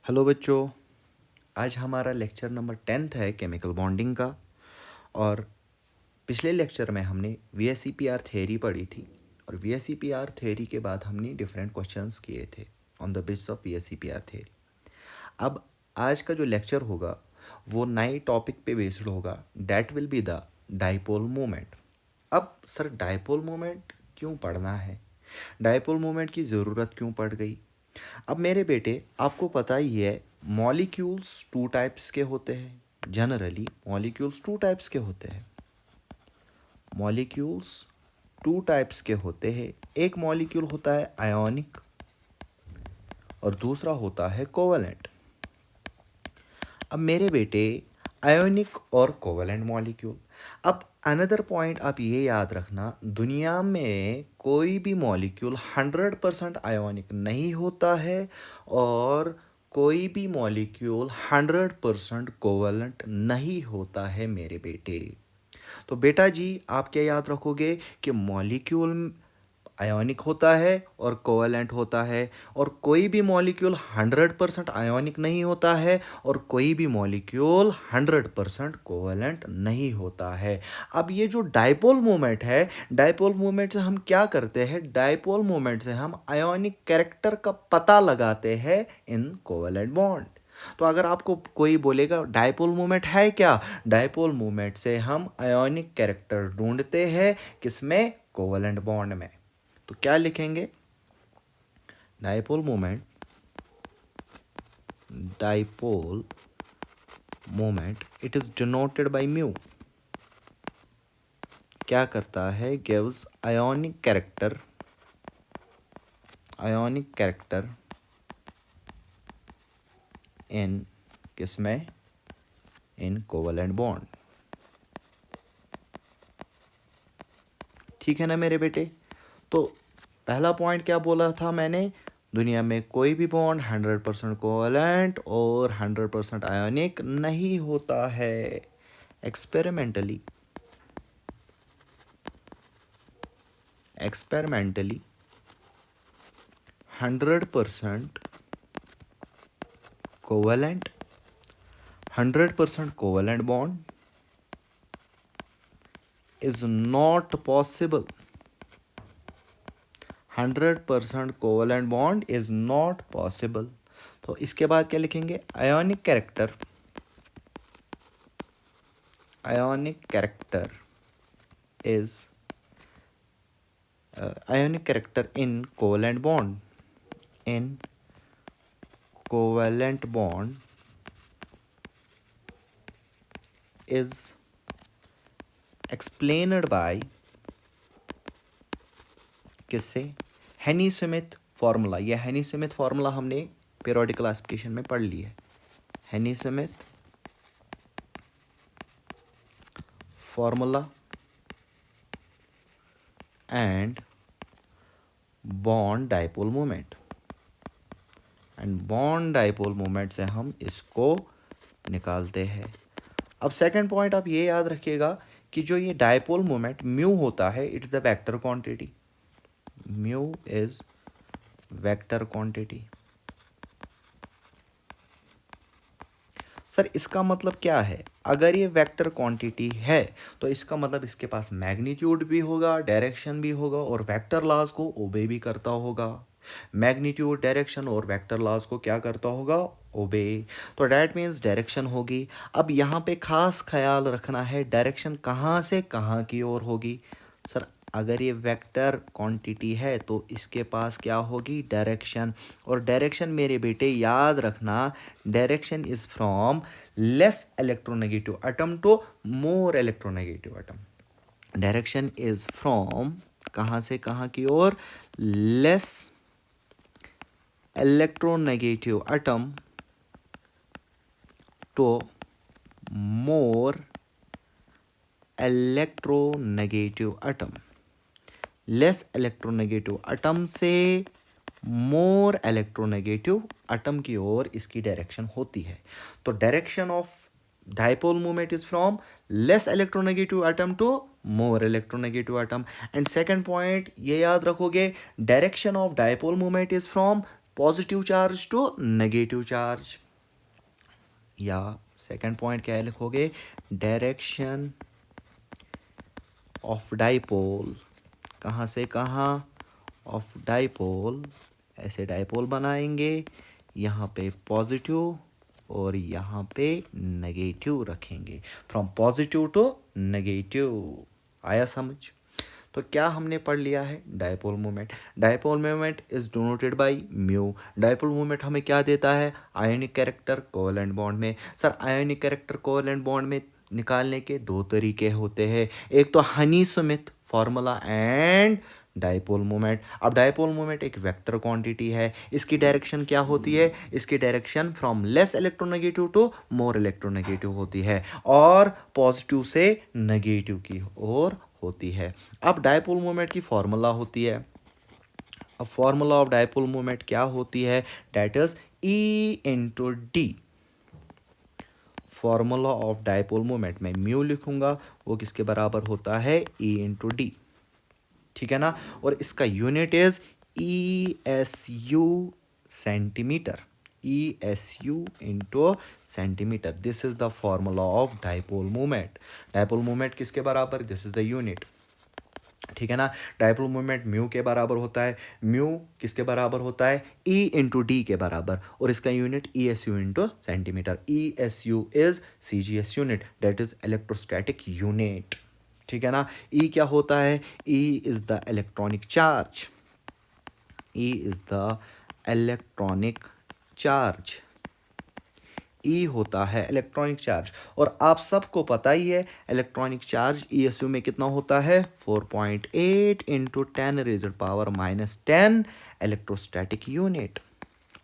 Hello बच्चों। आज हमारा लेक्चर नंबर 10th है केमिकल बॉन्डिंग का। और पिछले लेक्चर में हमने वीएसईपीआर थ्योरी पढ़ी थी और वीएसईपीआर थ्योरी के बाद हमने डिफरेंट क्वेश्चंस किए थे on the basis of VSEPR theory. अब आज का जो लेक्चर होगा वो नए टॉपिक पे बेस्ड होगा, that will be the dipole moment. अब सर डाइपोल मोमेंट क्यों पढ़ना है, डाइपोल मोमेंट की ज़रूरत क्यों पड़ गई? अब मेरे बेटे आपको पता ही है मॉलिक्यूल्स टू टाइप्स के होते हैं। जनरली मॉलिक्यूल्स टू टाइप्स के होते हैं। मॉलिक्यूल्स टू टाइप्स के होते हैं। एक मॉलिक्यूल होता है आयोनिक और दूसरा होता है कोवलेंट। अब मेरे बेटे आयोनिक और कोवलेंट मॉलिक्यूल। अब अनदर पॉइंट आप ये याद रखना, दुनिया में कोई भी मॉलिक्यूल 100% आयोनिक नहीं होता है और कोई भी मॉलिक्यूल 100% कोवलेंट नहीं होता है मेरे बेटे। तो बेटा जी आप क्या याद रखोगे कि मॉलिक्यूल आयोनिक होता है और कोवैलेंट होता है, और कोई भी मॉलिक्यूल 100% आयोनिक नहीं होता है और कोई भी मॉलिक्यूल 100% कोवैलेंट नहीं होता है। अब ये जो डाइपोल मोमेंट है, डाइपोल मोमेंट से हम क्या करते हैं? डाइपोल मोमेंट से हम आयोनिक कैरेक्टर का पता लगाते हैं इन कोवैलेंट बॉन्ड। तो अगर आपको कोई बोलेगा डाइपोल मोमेंट है क्या, डाइपोल मोमेंट से हम आयोनिक कैरेक्टर ढूंढते हैं किसमें? कोवैलेंट बॉन्ड में। तो क्या लिखेंगे? Dipole moment, dipole moment it is denoted by mu. क्या करता है? Gives ionic character, ionic character in किसमें? इन कोवैलेंट बॉन्ड। ठीक है ना मेरे बेटे? तो पहला पॉइंट क्या बोला था मैंने? दुनिया में कोई भी बॉन्ड 100% कोवैलेंट और 100% आयोनिक नहीं होता है। Experimentally 100% covalent, 100% covalent bond is not possible. 100% covalent bond is not possible. तो इसके बाद क्या लिखेंगे? Ionic character, ionic character is ionic character in covalent bond, in covalent bond is explained by किससे? हेनी स्मिथ फार्मूला। यह हेनी स्मिथ फार्मूला हमने पीरियोडिक क्लासिफिकेशन में पढ़ ली है। हेनी Smith formula and bond dipole moment, and bond dipole moment से हम इसको निकालते हैं। अब सेकंड पॉइंट आप ये याद रखिएगा कि जो ये डाइपोल मोमेंट म्यू होता है, it is the vector quantity. Mu is vector quantity. Sir इसका मतलब क्या है? अगर ये वेक्टर क्वांटिटी है तो इसका मतलब इसके पास मैग्नीट्यूड भी होगा, डायरेक्शन भी होगा और वेक्टर लॉज को ओबे भी करता होगा। मैग्नीट्यूड, डायरेक्शन और वेक्टर लॉज को क्या करता होगा? ओबे। तो डैट मीन्स डायरेक्शन होगी। अब यहाँ पे खास ख्याल रखना है, डायरेक्शन कहाँ से कहाँ की ओर होगी। सर अगर ये वेक्टर क्वांटिटी है तो इसके पास क्या होगी? डायरेक्शन। और डायरेक्शन मेरे बेटे याद रखना, direction is from less electronegative atom to more electronegative atom. Direction is from कहाँ से कहाँ की ओर? Less electronegative atom to more electronegative atom. Less electronegative atom से मोर इलेक्ट्रोनेगेटिव एटम की ओर इसकी डायरेक्शन होती है। तो direction of dipole movement is from less electronegative atom to more electronegative atom. And second point ये याद रखोगे, direction of dipole movement is from positive charge to negative charge. या second point क्या लिखोगे, डायरेक्शन ऑफ डाइपोल, कहाँ से कहाँ, of dipole, ऐसे डाइपोल बनाएंगे, यहाँ पे पॉजिटिव और यहाँ पे नेगेटिव रखेंगे, फ्रॉम पॉजिटिव टू नेगेटिव। आया समझ? तो क्या हमने पढ़ लिया है, dipole moment. Dipole moment is denoted by mu. Dipole moment हमें क्या देता है, आयनिक कैरेक्टर कोवैलेंट बॉन्ड में। Sir ionic character covalent bond में निकालने के दो तरीके होते हैं, एक तो Hannay Smith formula and dipole moment. अब डायपोल मोमेंट एक वेक्टर क्वांटिटी है, इसकी डायरेक्शन क्या होती है, इसकी direction from less electronegative to more electronegative होती है और पॉजिटिव से नेगेटिव की ओर होती है। अब डायपोल मोमेंट की फॉर्मूला होती है, अब फॉर्मूला ऑफ डायपोल मोमेंट क्या होती है, that is E into D. Formula of dipole moment में म्यू लिखूंगा, वो किसके बराबर होता है, E इंटू डी, ठीक है ना। और इसका unit is ESU centimetre, ESU into centimetre. This is the formula of dipole moment. Dipole moment किसके बराबर, दिस इज द यूनिट, ठीक है ना। डायपोल मोमेंट म्यू के बराबर होता है, म्यू किसके बराबर होता है, E इंटू डी के बराबर, और इसका unit ESU into centimetre. ESU is CGS unit, that is electrostatic unit, ठीक है ना। E क्या होता है, E is the electronic charge, E is the electronic charge, E होता है इलेक्ट्रॉनिक चार्ज। और आप सबको पता ही है इलेक्ट्रॉनिक चार्ज ESU में कितना होता है, 4.8 इंटू 10⁻⁻10 इलेक्ट्रोस्टैटिक यूनिट।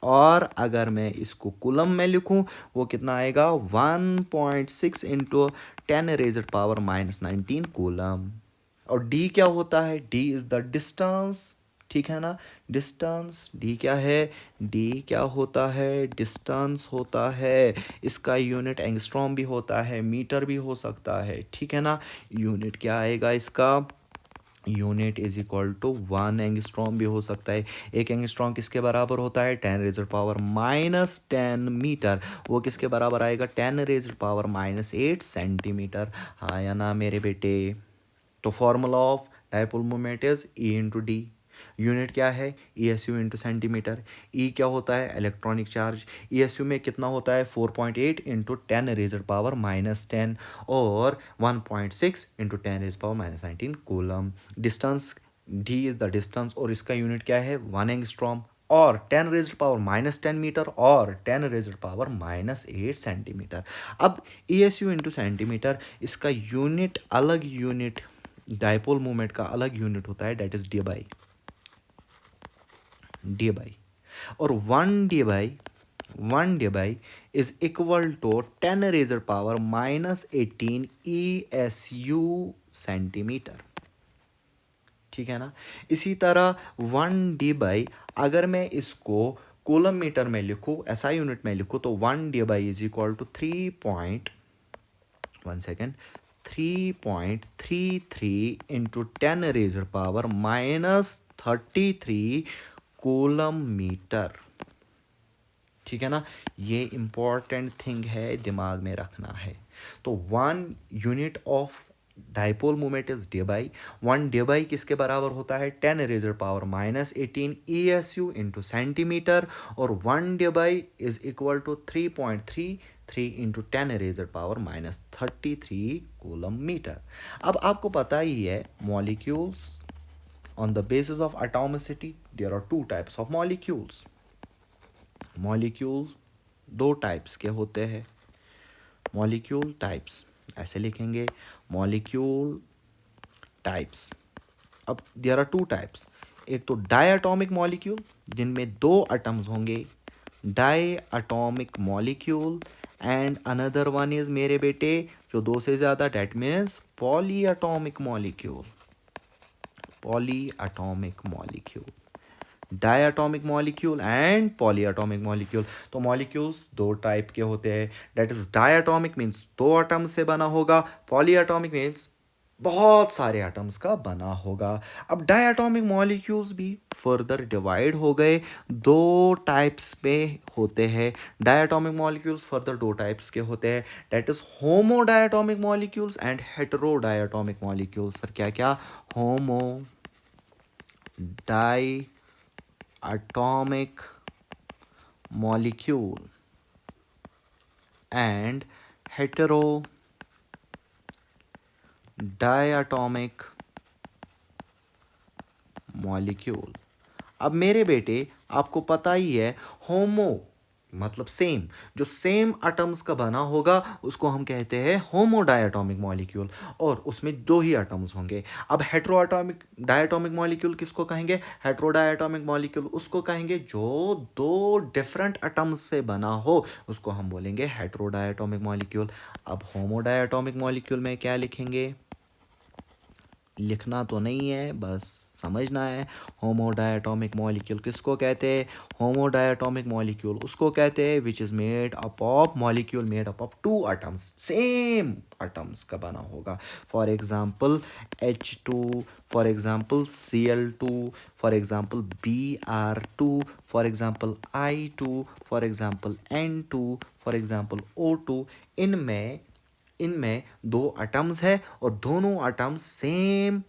और अगर मैं इसको कूलम में लिखूं, वो कितना आएगा, 1.6 इंटू 10⁻⁻19 कूलम। और D क्या होता है, D इज द डिस्टेंस, ठीक है ना, डिस्टेंस। D क्या है, D क्या होता है, डिस्टेंस होता है। इसका यूनिट एंगस्ट्रॉम भी होता है, मीटर भी हो सकता है, ठीक है ना। यूनिट क्या आएगा इसका, unit is equal to 1 angstrom भी हो सकता है। एक एंगस्ट्रॉम किसके बराबर होता है, 10⁻⁻10 मीटर, वो किसके बराबर आएगा, 10⁻⁻8 सेंटीमीटर। हाँ या ना मेरे बेटे। तो formula of dipole moment is E into D. Unit क्या है, ESU इंटू सेंटीमीटर। E क्या होता है, इलेक्ट्रॉनिक चार्ज। ESU में कितना होता है, 4.8 इंटू 10⁻⁻10 और 1.6 into 10⁻⁻19 coulomb. Distance D is the distance, और इसका यूनिट क्या है, 1 एंगस्ट्रॉम और 10⁻⁻10 मीटर और 10⁻⁻8 सेंटीमीटर। अब ESU इंटू सेंटीमीटर, इसका यूनिट अलग यूनिट, डायपोल मोमेंट का अलग यूनिट होता है, डेट इज डी बाई, और 1 debye is equal to 10⁻⁻18 ESU centimetre, ठीक है ना। इसी तरह 1 डी बाई, अगर मैं इसको कूलम मीटर में लिखूँ, SI यूनिट में लिखूँ, तो 1 debye is equal to 3.33 into 10⁻⁻33 coulomb metre, ठीक है ना। ये इंपॉर्टेंट थिंग है, दिमाग में रखना है। तो 1 unit of dipole moment is D by. 1 D by किसके बराबर होता है, 10⁻⁻18 ESU इंटू सेंटीमीटर, और 1 debye is equal to 3.33 into 10⁻⁻33 coulomb metre. अब आपको पता ही है, molecules on the basis of atomicity there are two types of molecules. Molecule दो टाइप्स के होते हैं, मॉलिक्यूल टाइप्स ऐसे लिखेंगे, मॉलिक्यूल टाइप्स। अब देयर आर टू टाइप्स, एक तो डायटॉमिक मॉलिक्यूल जिनमें 2 एटम्स होंगे, diatomic molecule, and another one is मेरे बेटे जो 2 से ज़्यादा, that means polyatomic molecule, polyatomic molecule, diatomic molecule and polyatomic molecule. तो मॉलिक्यूल्स 2 टाइप के होते हैं, that is diatomic means 2 atom से बना होगा, पॉलीएटॉमिक मीन्स बहुत सारे एटम्स का बना होगा। अब डायटॉमिक मॉलिक्यूल्स भी फर्दर डिवाइड हो गए, दो टाइप्स में होते हैं। डायटॉमिक मॉलिक्यूल्स फर्दर दो टाइप्स के होते हैं, that is homo diatomic molecules and hetero diatomic molecules. Sir क्या क्या? Homo diatomic molecule and hetero diatomic molecule. अब मेरे बेटे आपको पता ही है, होमो मतलब सेम, जो सेम एटम्स का बना होगा उसको हम कहते हैं होमो डायटॉमिक मॉलिक्यूल, और उसमें दो ही एटम्स होंगे। अब हेट्रो एटॉमिक डायटॉमिक मॉलिक्यूल किसको कहेंगे? हेट्रो डायटॉमिक मॉलिक्यूल उसको कहेंगे जो दो डिफरेंट एटम्स से बना हो, उसको हम बोलेंगे हेट्रो डायटॉमिक मॉलिक्यूल। अब होमो डायटॉमिक मॉलिक्यूल में क्या लिखेंगे? लिखना तो नहीं है, बस समझना है। होमो डायटॉमिक मॉलिक्यूल किसको कहते हैं? होमो डायटॉमिक मॉलिक्यूल उसको कहते हैं which is made up of molecule made up of two atoms, same atoms का बना होगा। For example H2, for example Cl2, for example Br2, for example I2, for example N2, for example O2। इनमें इनमें दो atoms है और दोनों atoms same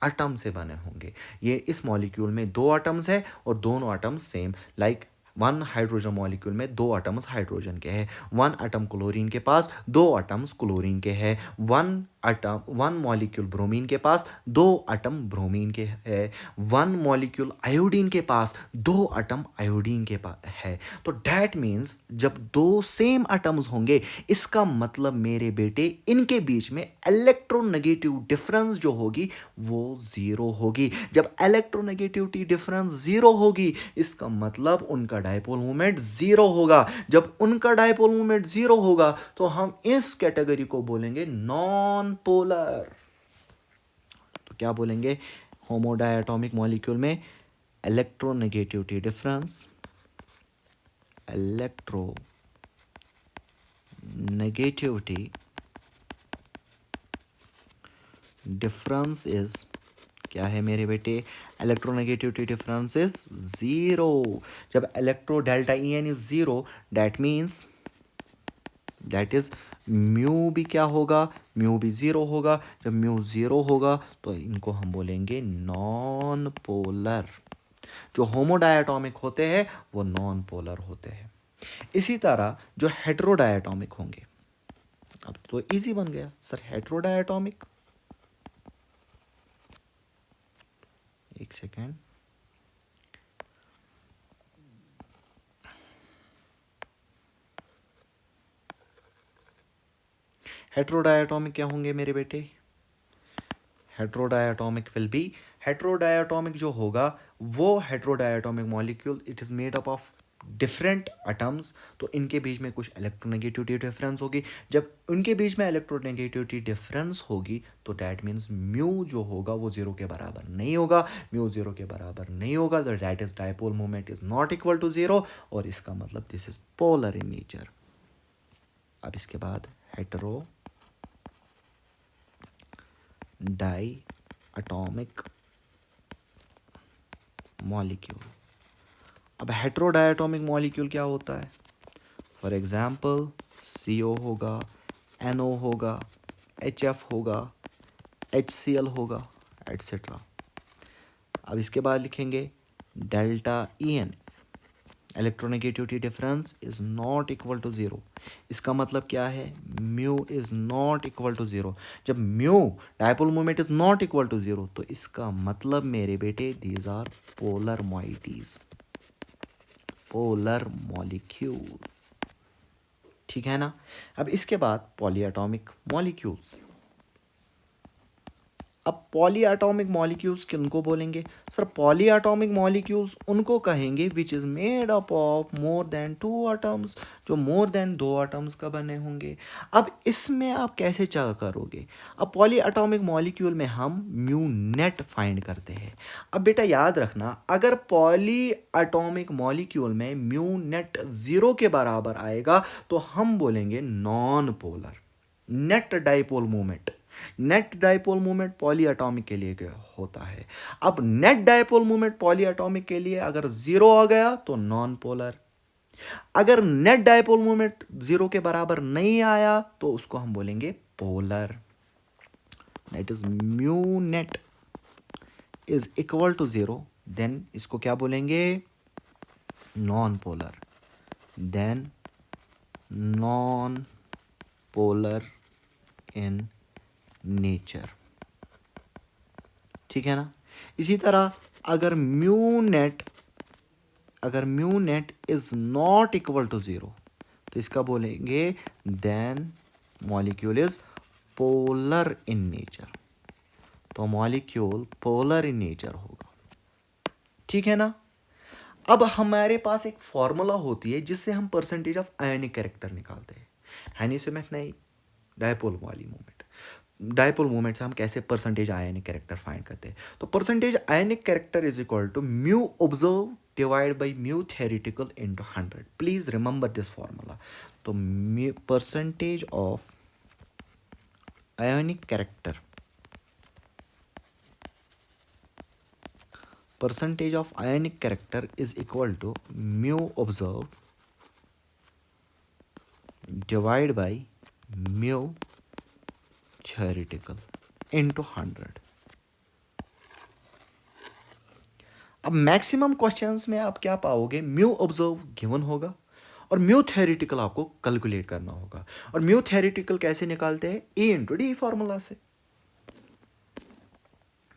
atom से बने होंगे। ये इस मॉलिक्यूल में दो एटम्स है और दोनों atoms same, like one hydrogen molecule में दो एटम्स हाइड्रोजन के हैं, वन एटम क्लोरीन के पास दो एटम्स क्लोरीन के हैं, वन मॉलिक्यूल ब्रोमीन के पास दो एटम ब्रोमीन के है, वन मॉलिक्यूल आयोडीन के पास दो एटम आयोडीन के पास है। तो डैट मीन्स जब दो सेम एटम्स होंगे, इसका मतलब मेरे बेटे इनके बीच में इलेक्ट्रोनेगेटिव डिफरेंस जो होगी वो ज़ीरो होगी। जब इलेक्ट्रोनेगेटिविटी डिफरेंस ज़ीरो होगी, इसका मतलब उनका डायपोल मोमेंट ज़ीरो होगा। जब उनका डायपोल मोमेंट ज़ीरो होगा तो हम इस कैटेगरी को बोलेंगे नॉन पोलर। तो क्या बोलेंगे? होमोडायटॉमिक मॉलिक्यूल में electronegativity difference, electronegativity difference is क्या है मेरे बेटे? Electronegativity difference is zero. जब electro delta E N is zero, that means that is mu भी क्या होगा? म्यू भी ज़ीरो होगा। जब म्यू ज़ीरो होगा तो इनको हम बोलेंगे नॉन पोलर। जो होमोडायटॉमिक होते हैं वो नॉन पोलर होते हैं। इसी तरह जो हेट्रोडायटॉमिक होंगे, अब तो इजी बन गया सर। हेट्रोडायटॉमिक, एक सेकेंड, हेट्रोडायटॉमिक क्या होंगे मेरे बेटे? हेट्रोडायटॉमिक विल बी, हेट्रोडायटॉमिक जो होगा वो heterodiatomic molecule it is made up of different atoms. तो इनके बीच में कुछ इलेक्ट्रोनेगेटिविटी डिफरेंस होगी। जब उनके बीच में इलेक्ट्रोनेगेटिविटी डिफरेंस होगी तो डैट मीन्स म्यू जो होगा वो जीरो के बराबर नहीं होगा। म्यू जीरो के बराबर नहीं होगा तो that is dipole moment is not equal to zero, और इसका मतलब this is polar in nature. अब इसके बाद हेटेरो डाई एटॉमिक मॉलिक्यूल। अब हेट्रोडायटॉमिक मॉलिक्यूल क्या होता है? फॉर एग्जाम्पल CO होगा, NO होगा, HF होगा, HCl होगा, एट्सेट्रा। अब इसके बाद लिखेंगे delta EN, electronegativity difference is not equal to zero. इसका मतलब क्या है? Mu is not equal to zero. जब mu dipole moment is not equal to zero तो इसका मतलब मेरे बेटे these are polar moieties, polar molecule. ठीक है ना? अब इसके बाद पॉलीएटॉमिक मॉलिक्यूल्स। अब पॉलीएटॉमिक मॉलिक्यूल्स किनको बोलेंगे? सर पॉलीएटॉमिक मॉलिक्यूल्स उनको कहेंगे which is made up of more than two atoms, जो मोर देन दो एटम्स का बने होंगे। अब इसमें आप कैसे चेक करोगे? अब पॉलीएटॉमिक मॉलिक्यूल में हम म्यू नेट फाइंड करते हैं। अब बेटा याद रखना, अगर पॉलीएटॉमिक मॉलिक्यूल में म्यू नेट ज़ीरो के बराबर आएगा तो हम बोलेंगे non polar. Net dipole moment net dipole moment polyatomic के लिए होता है। अब net dipole moment polyatomic के लिए अगर जीरो आ गया तो नॉन पोलर, अगर नेट डाइपोल मोमेंट जीरो के बराबर नहीं आया तो उसको हम बोलेंगे polar. That is mu net is equal to zero, then इसको क्या बोलेंगे, non polar, then non polar in nature. ठीक है ना। इसी तरह अगर mu net is not equal to zero तो इसका बोलेंगे then molecule is polar in nature, तो मॉलिक्यूल पोलर इन नेचर होगा। ठीक है ना। अब हमारे पास एक फॉर्मूला होती है जिससे हम परसेंटेज ऑफ आयोनिक कैरेक्टर निकालते हैं। हैनी-सिमेथ नहीं, डायपोल वाली मोमेंट, डायपोल मोमेंट से हम कैसे परसेंटेज आयोनिक कैरेक्टर फाइंड करते हैं। तो percentage ionic character is equal to mu observe divide by mu theoretical into 100। Please remember this formula. तो percentage of ionic character, percentage of ionic character is equal to mu observed divided by mu theoretical into 100। अब maximum questions में आप क्या पाओगे, mu observe given होगा और mu theoretical आपको calculate करना होगा। और म्यू थ्योरेटिकल कैसे निकालते हैं, ए इंटू डी फॉर्मूला से।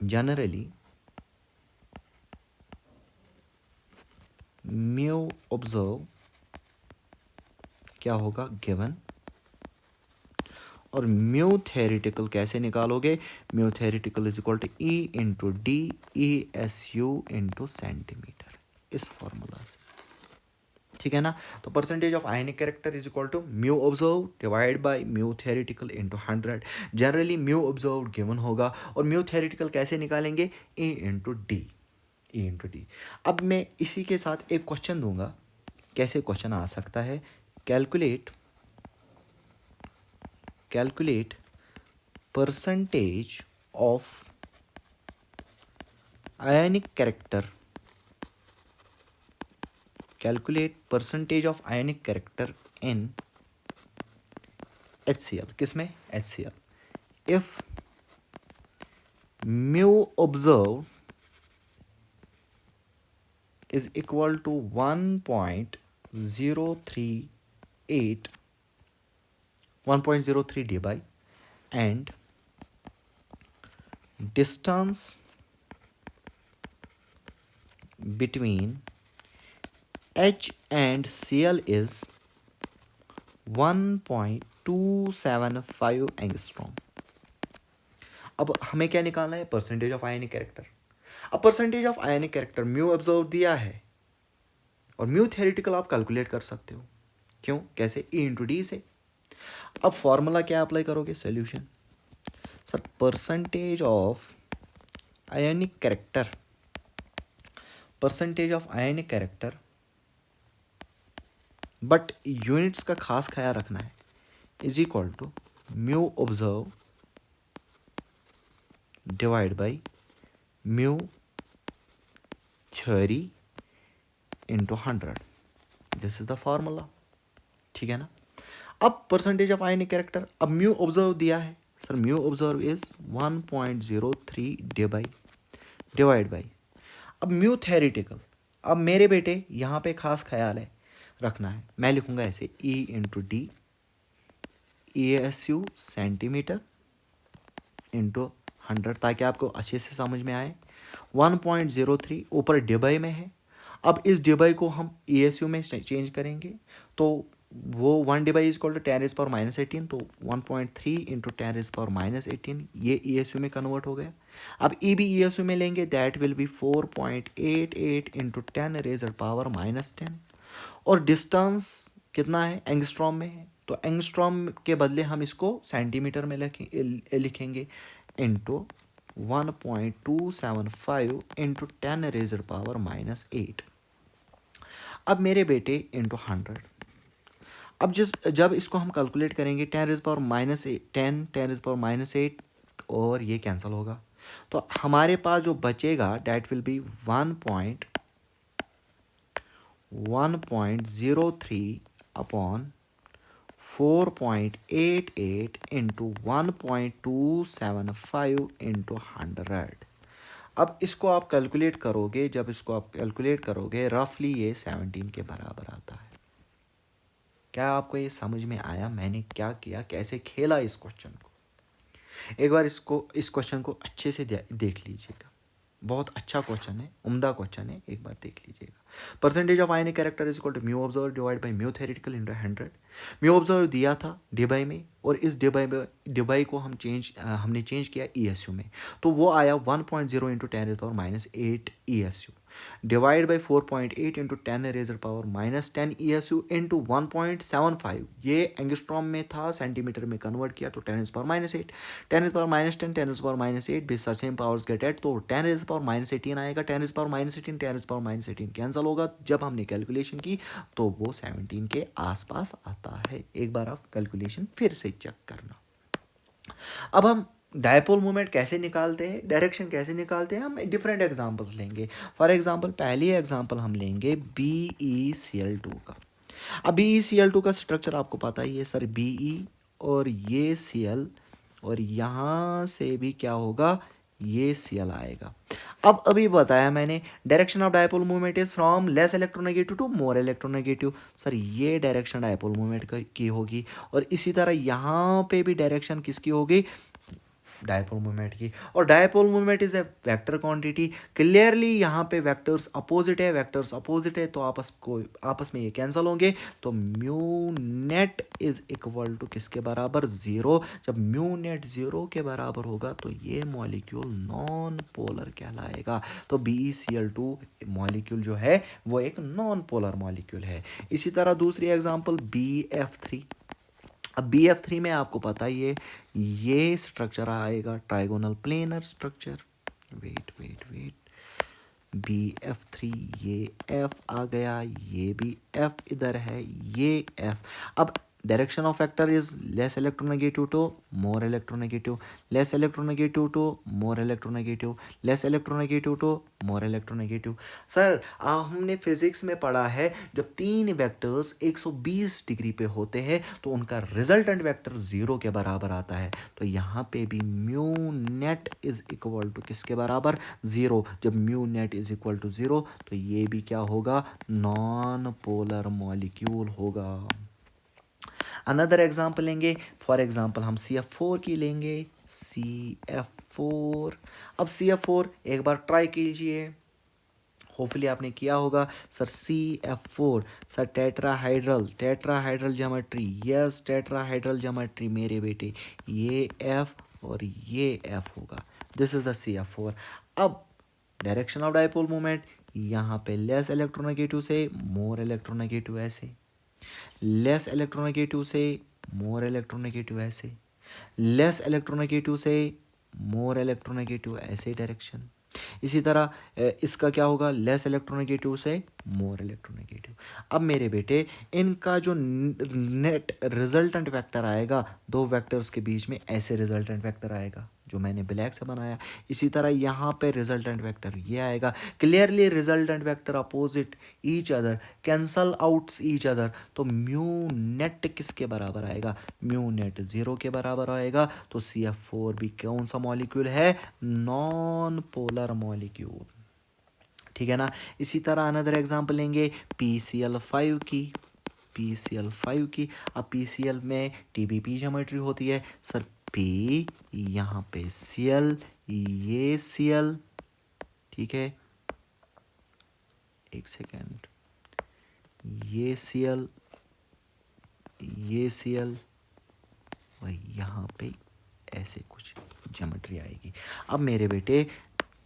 जनरली म्यू ऑब्जर्व क्या होगा, गिवन, और म्यू थ्योरेटिकल कैसे निकालोगे, mu theoretical is equal to E into D E S U into centimetre, इस फॉर्मूला से। ठीक है ना। तो percentage of ionic character is equal to mu observe divide by mu theoretical into 100। Generally mu observe given होगा और mu theoretical कैसे निकालेंगे, A into D, E into D. अब मैं इसी के साथ एक क्वेश्चन दूंगा, कैसे क्वेश्चन आ सकता है, calculate percentage of ionic character, calculate percentage of ionic character in HCl, किसमें, HCl। If mu observe is equal to 1.03 dB and distance between H and Cl is 1.275 angstrom. अब हमें क्या निकालना है, परसेंटेज ऑफ आयनिक कैरेक्टर। अब percentage of ionic character mu observe दिया है और म्यू थ्योरेटिकल आप कैलकुलेट कर सकते हो। क्यों, कैसे, ई इंटू डी से। अब फॉर्मूला क्या अप्लाई करोगे, solution. Sir percentage of ionic character, percentage of ionic character, but units का खास ख्याल रखना है, is equal to mu observe divide by mu theory into 100। This is the formula. ठीक है ना। अब परसेंटेज ऑफ आयनिक कैरेक्टर, अब म्यू ऑब्जर्व दिया है, sir mu observe is 1.03 divide by, अब म्यू थ्योरेटिकल। अब मेरे बेटे यहाँ पे खास ख्याल है रखना है, मैं लिखूँगा ऐसे, ई into D E S you centimetre into 100, ताकि आपको अच्छे से समझ में आए। 1.03 ऊपर डिबाई में है। अब इस डिबाई को हम ESU में चेंज करेंगे तो वो 1 डिबाई इज इक्वल टू 10⁻18, तो 1.3 इंटू 10⁻18 ये ESU में कन्वर्ट हो गया। अब E भी ESU में लेंगे, दैट विल बी 4.88 इंटू 10⁻10। और डिस्टेंस कितना है, एंगस्ट्रॉम में है, तो एंगस्ट्रॉम के बदले हम इसको सेंटीमीटर में लिखेंगे इंटू 1.275 इंटू 10⁻8। अब मेरे बेटे इंटू 100। अब जब इसको हम कैलकुलेट करेंगे 10⁻⁻8 और ये कैंसिल होगा, तो हमारे पास जो बचेगा that will B 1.03 upon 4.88 into 1.275 into 100। अब इसको आप कैलकुलेट करोगे, जब इसको आप कैलकुलेट करोगे रफली ये 17 के बराबर आता है। क्या आपको ये समझ में आया मैंने क्या किया, कैसे खेला इस क्वेश्चन को? एक बार इस क्वेश्चन को अच्छे से देख लीजिएगा, बहुत अच्छा क्वेश्चन है, उम्दा क्वेश्चन है, एक बार देख लीजिएगा। Percentage of ionic character is equal to mu observe divide by mu theoretical into 100। Mu observe दिया था डिबाई में, और इस डिबाई को हमने चेंज किया ESU में, तो वो आया 1.0 into 10⁻⁻8 ESU divide by 4.8 into 10⁻⁻10 ESU into 1.75। ये एंगस्ट्रॉम में था, सेंटीमीटर में कन्वर्ट किया तो 10⁻⁻8, 10⁻⁻10, 10⁻⁻8 base same powers get add, तो 10⁻⁻18 आएगा। 10⁻⁻18, 10⁻⁻18 कैंसिल होगा, जब हमने कैलकुलेशन की तो वो 17 के आसपास आता है। एक बार आप कैलकुलेशन फिर से चेक करना। अब हम डायपोल मोमेंट कैसे निकालते हैं, डायरेक्शन कैसे निकालते हैं, हम डिफरेंट एग्जांपल्स लेंगे। फॉर एग्जांपल पहली एग्जांपल हम लेंगे BeCl2 का। अब BeCl2 का स्ट्रक्चर आपको पता ही है सर, Be और ये Cl, और यहाँ से भी क्या होगा, ये Cl आएगा। अब अभी बताया मैंने direction of dipole movement is from less electronegative to more electronegative. Sir ये डायरेक्शन डायपोल मूवमेंट की होगी, और इसी तरह यहाँ पे भी डायरेक्शन किसकी होगी, डायपोल मूवमेंट की। और dipole movement is a vector quantity. Clearly यहाँ पे वेक्टर्स अपोजिट है, तो आपस में ये कैंसिल होंगे, तो mu net is equal to किसके बराबर, 0। जब म्यू नेट 0 के बराबर होगा तो ये मॉलिक्यूल नॉन पोलर कहलाएगा। तो BeCl2 मॉलिक्यूल जो है वो एक नॉन पोलर मॉलिक्यूल है। इसी तरह दूसरी एग्जांपल BF3। अब BF3 में आपको पता ही है ये स्ट्रक्चर आएगा trigonal planar structure. Wait BF3, ये F आ गया, ये भी F इधर है, ये F। अब direction of vector is less electronegative to more electronegative, less electronegative to more electronegative, less electronegative to more electronegative. Sir हमने फिजिक्स में पढ़ा है जब तीन वेक्टर्स 120 डिग्री पे होते हैं तो उनका रिजल्टेंट वेक्टर 0 के बराबर आता है। तो यहाँ पे भी mu net is equal to किसके बराबर, 0। जब mu net is equal to 0 तो ये भी क्या होगा, नॉन पोलर मॉलिक्यूल होगा। अनदर एग्जाम्पल लेंगे, फॉर एग्जाम्पल हम CF4 की लेंगे, CF4। अब CF4 एक बार ट्राई कीजिए, होपफुली आपने किया होगा। Sir CF4, sir tetrahedral geometry, yes tetrahedral geometry मेरे बेटे, ये F और ये F होगा, दिस इज द CF4। अब डायरेक्शन ऑफ डायपोल मोमेंट, यहाँ पे लेस इलेक्ट्रोनेगेटिव से मोर इलेक्ट्रोनेगेटिव ऐसे, लेस इलेक्ट्रोनेगेटिव से मोर इलेक्ट्रोनेगेटिव ऐसे, लेस इलेक्ट्रोनेगेटिव से मोर इलेक्ट्रोनेगेटिव ऐसे डायरेक्शन। इसी तरह इसका क्या होगा, लेस इलेक्ट्रोनेगेटिव से मोर इलेक्ट्रोनेगेटिव। अब मेरे बेटे इनका जो नेट रिजल्टेंट वेक्टर आएगा, दो वेक्टर्स के बीच में ऐसे रिजल्टेंट वेक्टर आएगा जो मैंने ब्लैक से बनाया। इसी तरह यहाँ पे रिजल्टेंट वेक्टर ये आएगा। Clearly resultant vector opposite each other, cancel outs each other, तो म्यू नेट किसके बराबर आएगा, म्यू नेट 0 के बराबर आएगा। तो CF4 भी कौन सा मॉलिक्यूल है, नॉन पोलर मॉलिक्यूल, ठीक है ना। इसी तरह अनदर एग्जांपल लेंगे PCl5 की, PCl5 की। अब PCl में TBP ज्योमेट्री होती है सर, P यहाँ पे Cl, ये Cl, ठीक है, एक सेकेंड, ये Cl, ये Cl, और यहाँ पे ऐसे कुछ ज्योमेट्री आएगी। अब मेरे बेटे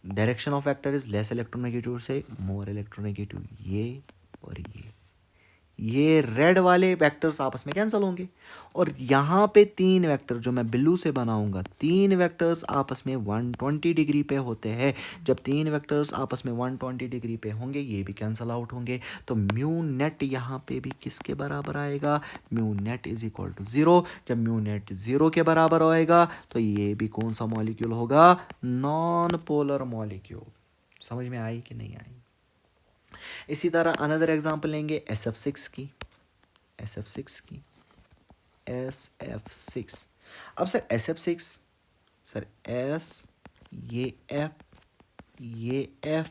direction of vector is less electronegative से मोर इलेक्ट्रोनेगेटिव, ये और ये रेड वाले वेक्टर्स आपस में कैंसिल होंगे, और यहाँ पे 3 वेक्टर जो मैं ब्लू से बनाऊंगा, 3 वेक्टर्स आपस में 120 डिग्री पे होते हैं। जब 3 वेक्टर्स आपस में 120 डिग्री पे होंगे, ये भी कैंसिल आउट होंगे, तो म्यू नेट यहाँ पे भी किसके बराबर आएगा, mu net is equal to 0। जब म्यू नेट 0 के बराबर होएगा तो ये भी कौन सा मॉलिक्यूल होगा, नॉन पोलर मॉलिक्यूल। समझ में आई कि नहीं आई। इसी तरह अनदर एग्जांपल लेंगे SF6 की, SF6। अब सर SF6, सर S, ये F, ये F,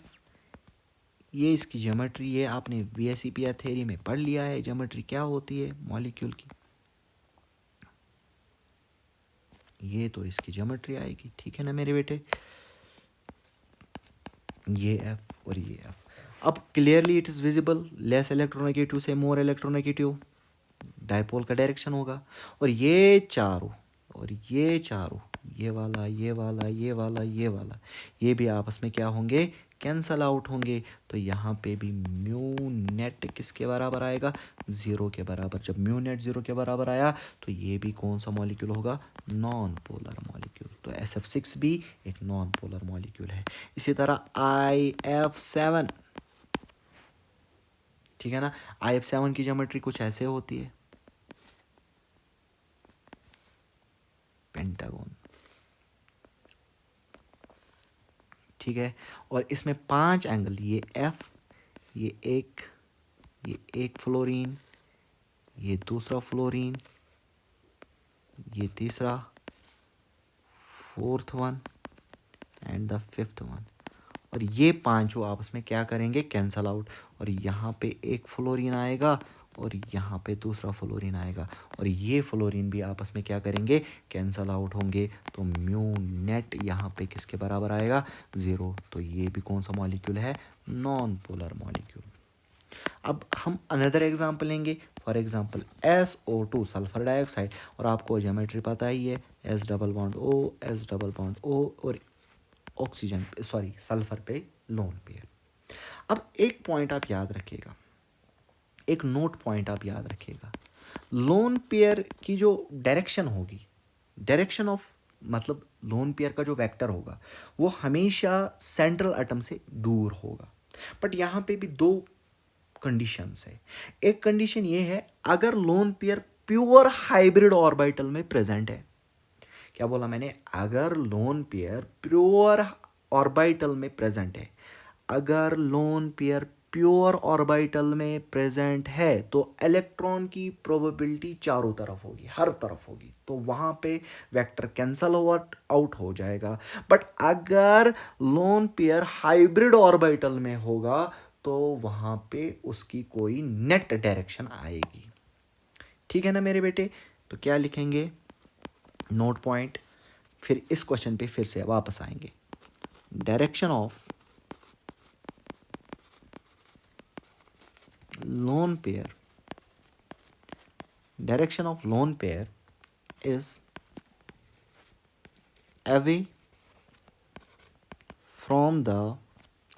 ये इसकी ज्योमेट्री, ये आपने VSEP या थ्योरी में पढ़ लिया है ज्योमेट्री क्या होती है मॉलिक्यूल की, ये तो इसकी ज्योमेट्री आएगी, ठीक है ना मेरे बेटे, ये F और ये F। अब clearly it is visible, less electronegative से मोर इलेक्ट्रोनेगेटिव डायपोल का डायरेक्शन होगा, और ये चारों, ये वाला, ये वाला, ये वाला, ये वाला, ये भी आपस में क्या होंगे, कैंसल आउट होंगे। तो यहाँ पे भी म्यू नेट किसके बराबर आएगा, 0 के बराबर। जब म्यू नेट 0 के बराबर आया तो ये भी कौन सा मॉलिक्यूल होगा, नॉन पोलर मॉलिक्यूल। तो SF6 भी एक नॉन पोलर मॉलिक्यूल है। इसी तरह IF7, ठीक है ना, IF7 की ज्योमेट्री कुछ ऐसे होती है, पेंटागन, ठीक है, और इसमें 5 एंगल, ये F, ये एक फ्लोरीन, ये दूसरा फ्लोरीन, ये तीसरा, 4th one and the 5th one, और ये पांचों आपस में क्या करेंगे, कैंसल आउट, और यहाँ पे एक फ्लोरीन आएगा और यहाँ पे दूसरा फ्लोरीन आएगा, और ये फ्लोरीन भी आपस में क्या करेंगे, कैंसल आउट होंगे। तो म्यू नेट यहाँ पे किसके बराबर आएगा, 0। तो ये भी कौन सा मॉलिक्यूल है, नॉन पोलर मॉलिक्यूल। अब हम अनदर एग्जांपल लेंगे, for example SO2 sulphur dioxide, और आपको ज्योमेट्री पता ही है, S डबल बॉन्ड O और ऑक्सीजन सॉरी सल्फर पे लोन पेयर। अब एक पॉइंट आप याद रखिएगा, एक नोट पॉइंट आप याद रखिएगा, लोन पेयर की जो डायरेक्शन होगी, डायरेक्शन ऑफ मतलब लोन पेयर का जो वेक्टर होगा वो हमेशा सेंट्रल एटम से दूर होगा। बट यहाँ पे भी 2 कंडीशंस है। एक कंडीशन ये है, अगर lone pair pure hybrid orbital में प्रेजेंट है, क्या बोला मैंने, अगर लोन पेयर प्योर ऑर्बिटल में प्रेजेंट है, अगर लोन पेयर प्योर ऑर्बिटल में प्रेजेंट है तो इलेक्ट्रॉन की प्रोबेबिलिटी चारों तरफ होगी, हर तरफ होगी, तो वहां पे वेक्टर कैंसल आउट हो जाएगा। बट अगर लोन पेयर हाइब्रिड ऑर्बिटल में होगा तो वहां पे उसकी कोई नेट डायरेक्शन आएगी, ठीक है ना मेरे बेटे। तो क्या लिखेंगे, नोट पॉइंट, फिर इस क्वेश्चन पे फिर से वापस आएंगे। Direction of lone pair, direction of loan pair is away from the,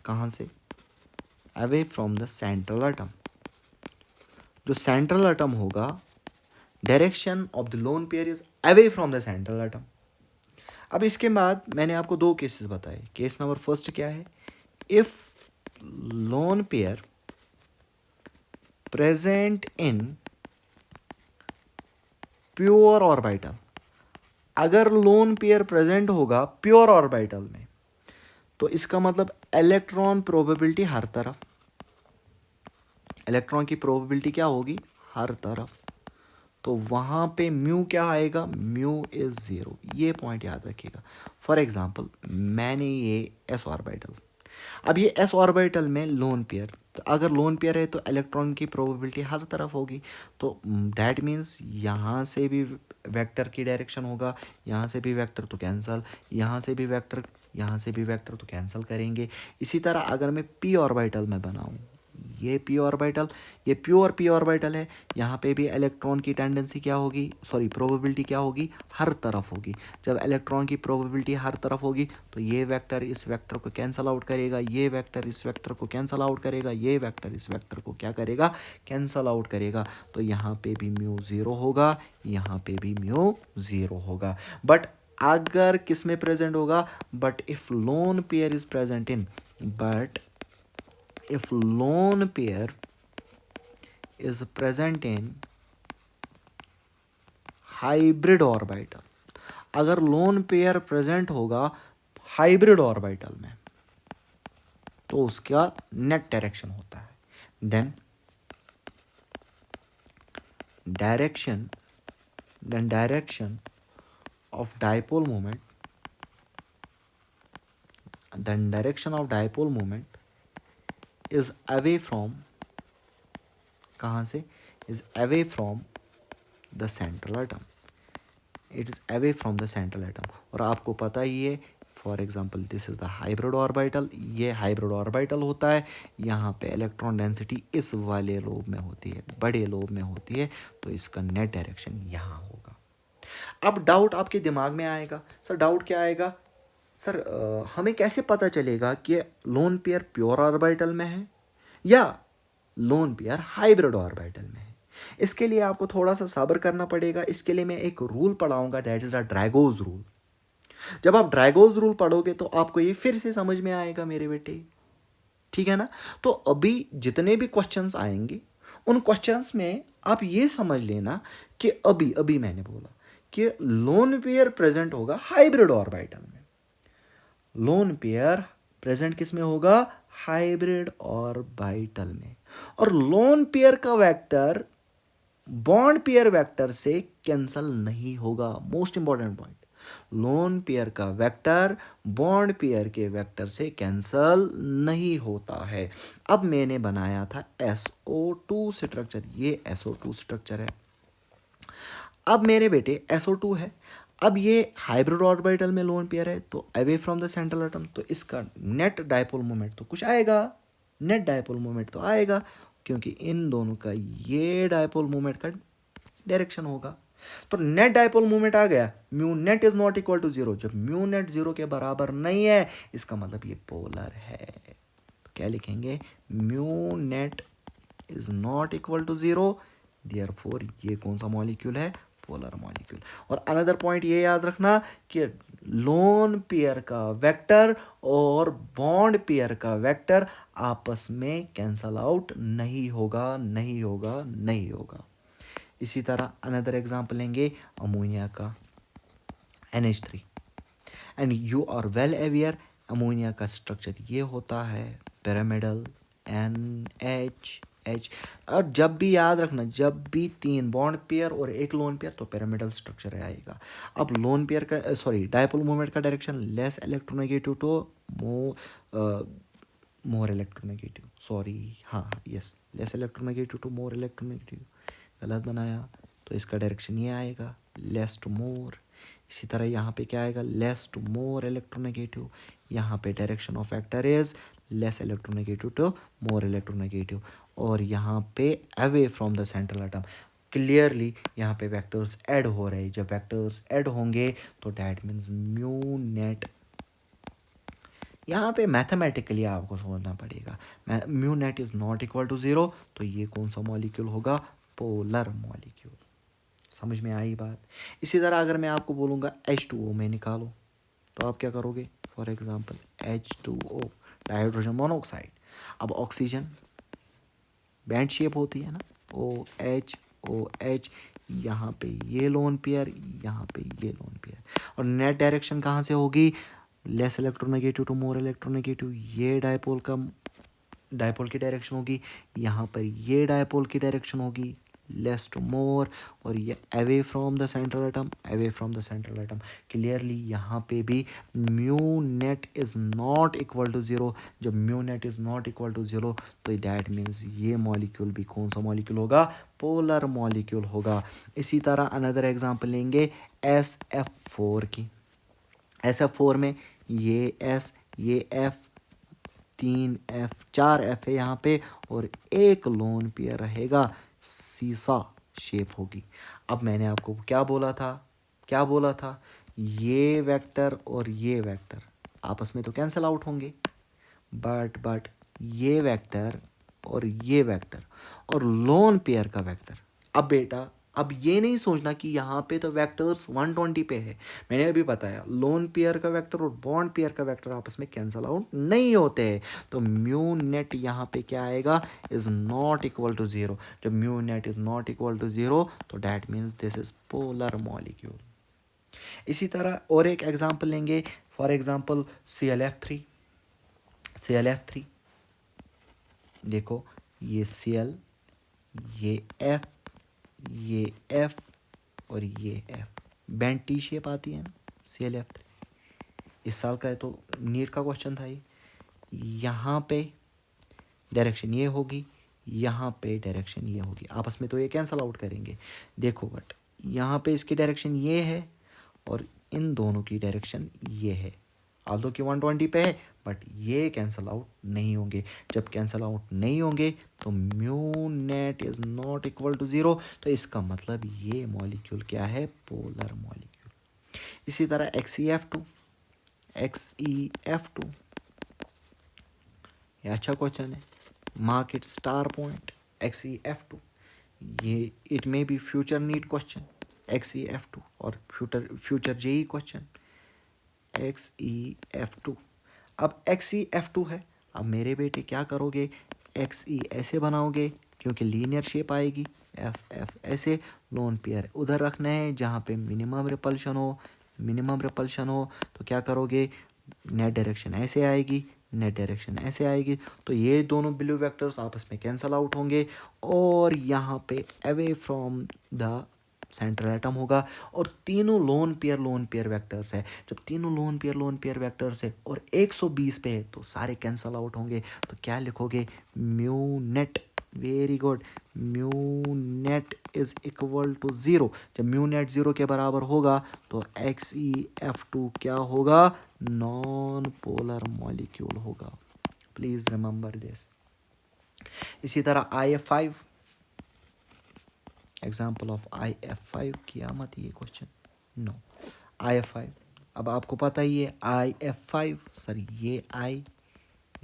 कहाँ से, away from the central atom. जो सेंट्रल एटम होगा, direction of the loan pair is away from the central atom. अब इसके बाद मैंने आपको 2 केसेस बताए। केस नंबर फर्स्ट क्या है, if lone pair present in pure orbital, अगर लोन पेयर प्रेजेंट होगा प्योर ऑर्बिटल में तो इसका मतलब इलेक्ट्रॉन प्रोबेबिलिटी हर तरफ, इलेक्ट्रॉन की प्रोबेबिलिटी क्या होगी, हर तरफ, तो वहाँ पे म्यू क्या आएगा, म्यू इज 0। ये पॉइंट याद रखिएगा। फॉर एग्जांपल मैंने ये S ऑर्बिटल, अब ये S ऑर्बिटल में लोन पेयर, तो अगर लोन पेयर है तो इलेक्ट्रॉन की प्रोबेबिलिटी हर तरफ होगी, तो दैट मीन्स यहाँ से भी वेक्टर की डायरेक्शन होगा, यहाँ से भी वेक्टर तो कैंसल, यहाँ से भी वेक्टर, यहाँ से भी वेक्टर तो कैंसिल करेंगे। इसी तरह अगर मैं P ऑर्बिटल में बनाऊँ, ये p ऑर्बिटल, ये प्योर p ऑर्बिटल है, यहाँ पे भी इलेक्ट्रॉन की टेंडेंसी क्या होगी, सॉरी प्रोबेबिलिटी क्या होगी, हर तरफ होगी। जब इलेक्ट्रॉन की प्रोबेबिलिटी हर तरफ होगी तो ये वेक्टर इस वेक्टर को कैंसल आउट करेगा, ये वेक्टर इस वेक्टर को कैंसल आउट करेगा, ये वेक्टर इस वेक्टर को क्या करेगा, कैंसल आउट करेगा। तो यहाँ पे भी म्यू 0 होगा, यहाँ पे भी म्यू 0 होगा। बट अगर किस में प्रेजेंट होगा, but if lone pair is present in, but if lone pair is present in hybrid orbital, अगर लोन पेयर प्रेजेंट होगा हाइब्रिड ऑर्बिटल में तो उसका नेट डायरेक्शन होता है। Then direction of dipole moment, then direction of dipole moment is away from, कहाँ से, is away from the central atom, it is away from the central atom। और आपको पता ही है, for example this is the hybrid orbital, ये hybrid orbital होता है, यहाँ पे इलेक्ट्रॉन डेंसिटी इस वाले लोब में होती है, बड़े लोब में होती है, तो इसका नेट डायरेक्शन यहाँ होगा। अब डाउट आपके दिमाग में आएगा, सर डाउट क्या आएगा, सर हमें कैसे पता चलेगा कि लोन पेयर प्योर ऑर्बिटल में है या लोन पेयर हाइब्रिड ऑर्बिटल में है। इसके लिए आपको थोड़ा सा सब्र करना पड़ेगा। इसके लिए मैं एक रूल पढ़ाऊंगा, दैट इज द ड्रैगोज रूल। जब आप ड्रैगोज रूल पढ़ोगे तो आपको ये फिर से समझ में आएगा मेरे बेटे, ठीक है ना। तो अभी जितने भी क्वेश्चंस आएंगे उन क्वेश्चंस में आप ये समझ लेना कि अभी मैंने बोला कि लोन पेयर प्रेजेंट होगा हाइब्रिड ऑर्बिटल में, लोन पेयर प्रेजेंट किस में होगा, हाइब्रिड ऑर्बिटल में, और लोन पेयर का वेक्टर बॉन्ड पेयर वेक्टर से कैंसल नहीं होगा। Most important point, loan pair का वेक्टर बॉन्ड पेयर के वेक्टर से कैंसल नहीं होता है। अब मैंने बनाया था SO2 स्ट्रक्चर, ये SO2 स्ट्रक्चर है। अब मेरे बेटे SO2 है, अब ये हाइब्रिड ऑर्बिटल में लोन पेयर है, तो away from the central atom, तो इसका नेट डायपोल मोमेंट तो कुछ आएगा, नेट डायपोल मोमेंट तो आएगा, क्योंकि इन दोनों का ये डायपोल मोमेंट का डायरेक्शन होगा। तो नेट डायपोल मोमेंट आ गया, mu net is not equal to 0। जब म्यू नेट 0 के बराबर नहीं है, इसका मतलब ये पोलर है। तो क्या लिखेंगे, mu net is not equal to 0, therefore ये कौन सा मॉलिक्यूल है, पोलर मॉलिक्यूल। और अनदर पॉइंट ये याद रखना कि लोन पेयर का वेक्टर और बॉन्ड पेयर का वेक्टर आपस में कैंसल आउट नहीं होगा, नहीं होगा, नहीं होगा। इसी तरह अनदर एग्जांपल लेंगे अमोनिया का, NH3, and you are well aware ammonia का स्ट्रक्चर ये होता है पिरामिडल, NH। और जब भी याद रखना, जब भी 3 बॉन्ड पेयर और 1 लोन पेयर तो पिरामिडल स्ट्रक्चर आएगा। अब लोन पेयर का डायपोल मोमेंट का direction less electronegative to more electronegative, less electronegative to more electronegative, गलत बनाया, तो इसका डायरेक्शन ये आएगा लेस टू मोर। इसी तरह यहाँ पे क्या आएगा, लेस टू मोर इलेक्ट्रोनेगेटिव, यहाँ पे direction of vector is less electronegative to more electronegative, और यहाँ पे away from the central atom. Clearly यहाँ पे वेक्टर्स ऐड हो रहे हैं, जब वेक्टर्स ऐड होंगे तो डैट मीन्स म्यू नेट, यहाँ पे मैथमेटिकली आपको सोचना पड़ेगा, mu net is not equal to 0, तो ये कौन सा मॉलिक्यूल होगा, पोलर मॉलिक्यूल। समझ में आई बात। इसी तरह अगर मैं आपको बोलूँगा H2O में निकालो, तो आप क्या करोगे, for example H2O dihydrogen monoxide. अब ऑक्सीजन बैंड शेप होती है ना, OH, यहाँ पे ये लोन पेयर, यहाँ पे ये लोन पेयर, और नेट डायरेक्शन कहाँ से होगी, less electronegative to more electronegative, ये डायपोल की डायरेक्शन होगी, यहाँ पर ये डायपोल की डायरेक्शन होगी लेस टू मोर, और ये away from the central atom, clearly यहाँ पे भी mu net is not equal to 0। जब mu net is not equal to 0 तो दैट मीन्स ये मॉलिक्यूल भी कौन सा मॉलिक्यूल होगा, पोलर मॉलिक्यूल होगा। इसी तरह अनदर एग्जांपल लेंगे SF4 की। SF4 में ये S, ये F, 4 एफ है यहाँ पे और एक लोन पेयर रहेगा, सीसा शेप होगी। अब मैंने आपको क्या बोला था, ये वेक्टर और ये वेक्टर आपस में तो कैंसिल आउट होंगे, बट ये वेक्टर और ये वेक्टर और लोन पेयर का वेक्टर। अब बेटा अब ये नहीं सोचना कि यहाँ पे तो वेक्टर्स 120 पे है, मैंने अभी बताया लोन पेयर का वेक्टर और बॉन्ड पेयर का वेक्टर आपस में कैंसिल आउट नहीं होते हैं। तो म्यू नेट यहाँ पे क्या आएगा, इज नॉट इक्वल टू 0। जब mu net is not equal to 0 तो that means this is polar molecule. इसी तरह और एक एग्जांपल लेंगे, फॉर एग्जांपल ClF3 देखो, ये Cl, ये F, ये F और ये F, बैंड टी शेप आती है ना ClF3। इस साल का है तो नीट का क्वेश्चन था ये। यहाँ पे डायरेक्शन ये होगी, यहाँ पे डायरेक्शन ये होगी, आपस में तो ये कैंसल आउट करेंगे। देखो बट यहाँ पे इसकी डायरेक्शन ये है और इन दोनों की डायरेक्शन ये है, आल्दो कि 120 पे है, बट ये कैंसल आउट नहीं होंगे। जब कैंसल आउट नहीं होंगे तो mu net is not equal to 0, तो इसका मतलब ये मॉलिक्यूल क्या है, पोलर मॉलिक्यूल। इसी तरह XeF2 ये अच्छा क्वेश्चन है, mark it star point XeF2। ये it may be future NEET question XeF2 और फ्यूचर JEE क्वेश्चन XeF2। अब XeF2 है, अब मेरे बेटे क्या करोगे, Xe ऐसे बनाओगे क्योंकि लीनियर शेप आएगी, F ऐसे, लोन पेयर उधर रखना है जहाँ पे मिनिमम रिपल्शन हो, तो क्या करोगे, नेट डायरेक्शन ऐसे आएगी, नेट डायरेक्शन ऐसे आएगी, तो ये दोनों ब्लू वेक्टर्स आपस में कैंसल आउट होंगे और यहाँ पे away from the central atom होगा। और तीनों लोन पेयर वेक्टर्स है, जब तीनों लोन पेयर वेक्टर्स है और 120 पे है तो सारे कैंसल आउट होंगे। तो क्या लिखोगे, mu net, very good, mu net is equal to 0। जब म्यू नेट 0 के बराबर होगा तो XeF2 क्या होगा, नॉन पोलर मॉलिक्यूल होगा। Please remember this. इसी तरह IF5, एग्जाम्पल ऑफ IF5, किया मत ये क्वेश्चन, नो। IF5 अब आपको पता ही है, IF5 सर ये I,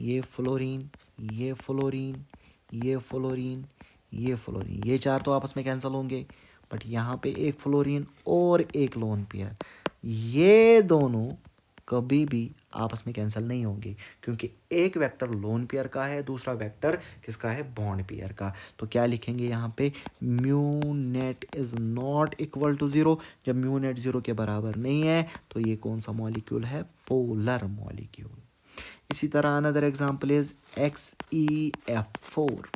ये फ्लोरीन, ये फ्लोरीन, ये फ्लोरीन, ये फ्लोरीन, ये चार तो आपस में कैंसिल होंगे, बट यहाँ पे एक फ्लोरीन और एक लोन पेयर, ये दोनों कभी भी आपस में कैंसिल नहीं होंगे क्योंकि एक वेक्टर लोन पेयर का है, दूसरा वेक्टर किसका है, बॉन्ड पेयर का। तो क्या लिखेंगे यहाँ पे, mu net is not equal to 0। जब म्यू नेट 0 के बराबर नहीं है तो ये कौन सा मॉलिक्यूल है, पोलर मॉलिक्यूल। इसी तरह अनदर एग्जांपल इज XeF4।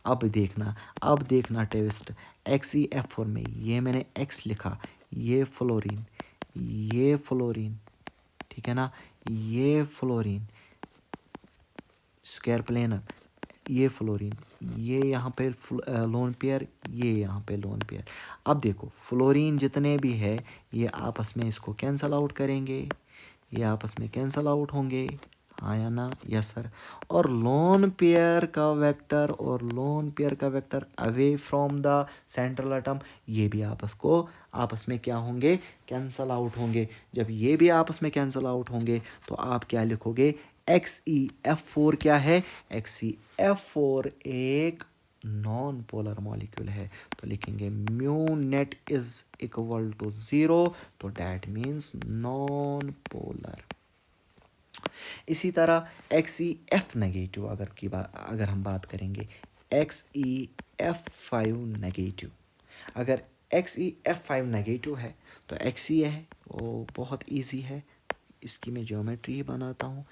अब देखना ट्विस्ट, XeF4 में ये मैंने X लिखा, ये फ्लोरीन, ठीक है ना, ये फ्लोरीन स्क्वायर प्लेनर, ये फ्लोरीन, ये यहाँ पे लोन पेयर, ये यहाँ पे लोन पेयर। अब देखो फ्लोरीन जितने भी है ये आपस में इसको कैंसल आउट करेंगे, ये आपस में कैंसल आउट होंगे, हाँ या ना, यस सर। और लोन पेयर का वेक्टर और लोन पेयर का vector away from the central atom, ये भी आपस में क्या होंगे, कैंसल आउट होंगे। जब ये भी आपस में कैंसल आउट होंगे तो आप क्या लिखोगे, XeF4 क्या है, XeF4 एक नॉन पोलर मॉलिक्यूल है, तो लिखेंगे mu net is equal to 0, तो डैट मीन्स नॉन पोलर। इसी तरह XeF नेगेटिव अगर हम बात करेंगे, XeF5 नेगेटिव, अगर XeF5 नेगेटिव है तो Xe है, वो बहुत इजी है, इसकी मैं ज्योमेट्री बनाता हूँ,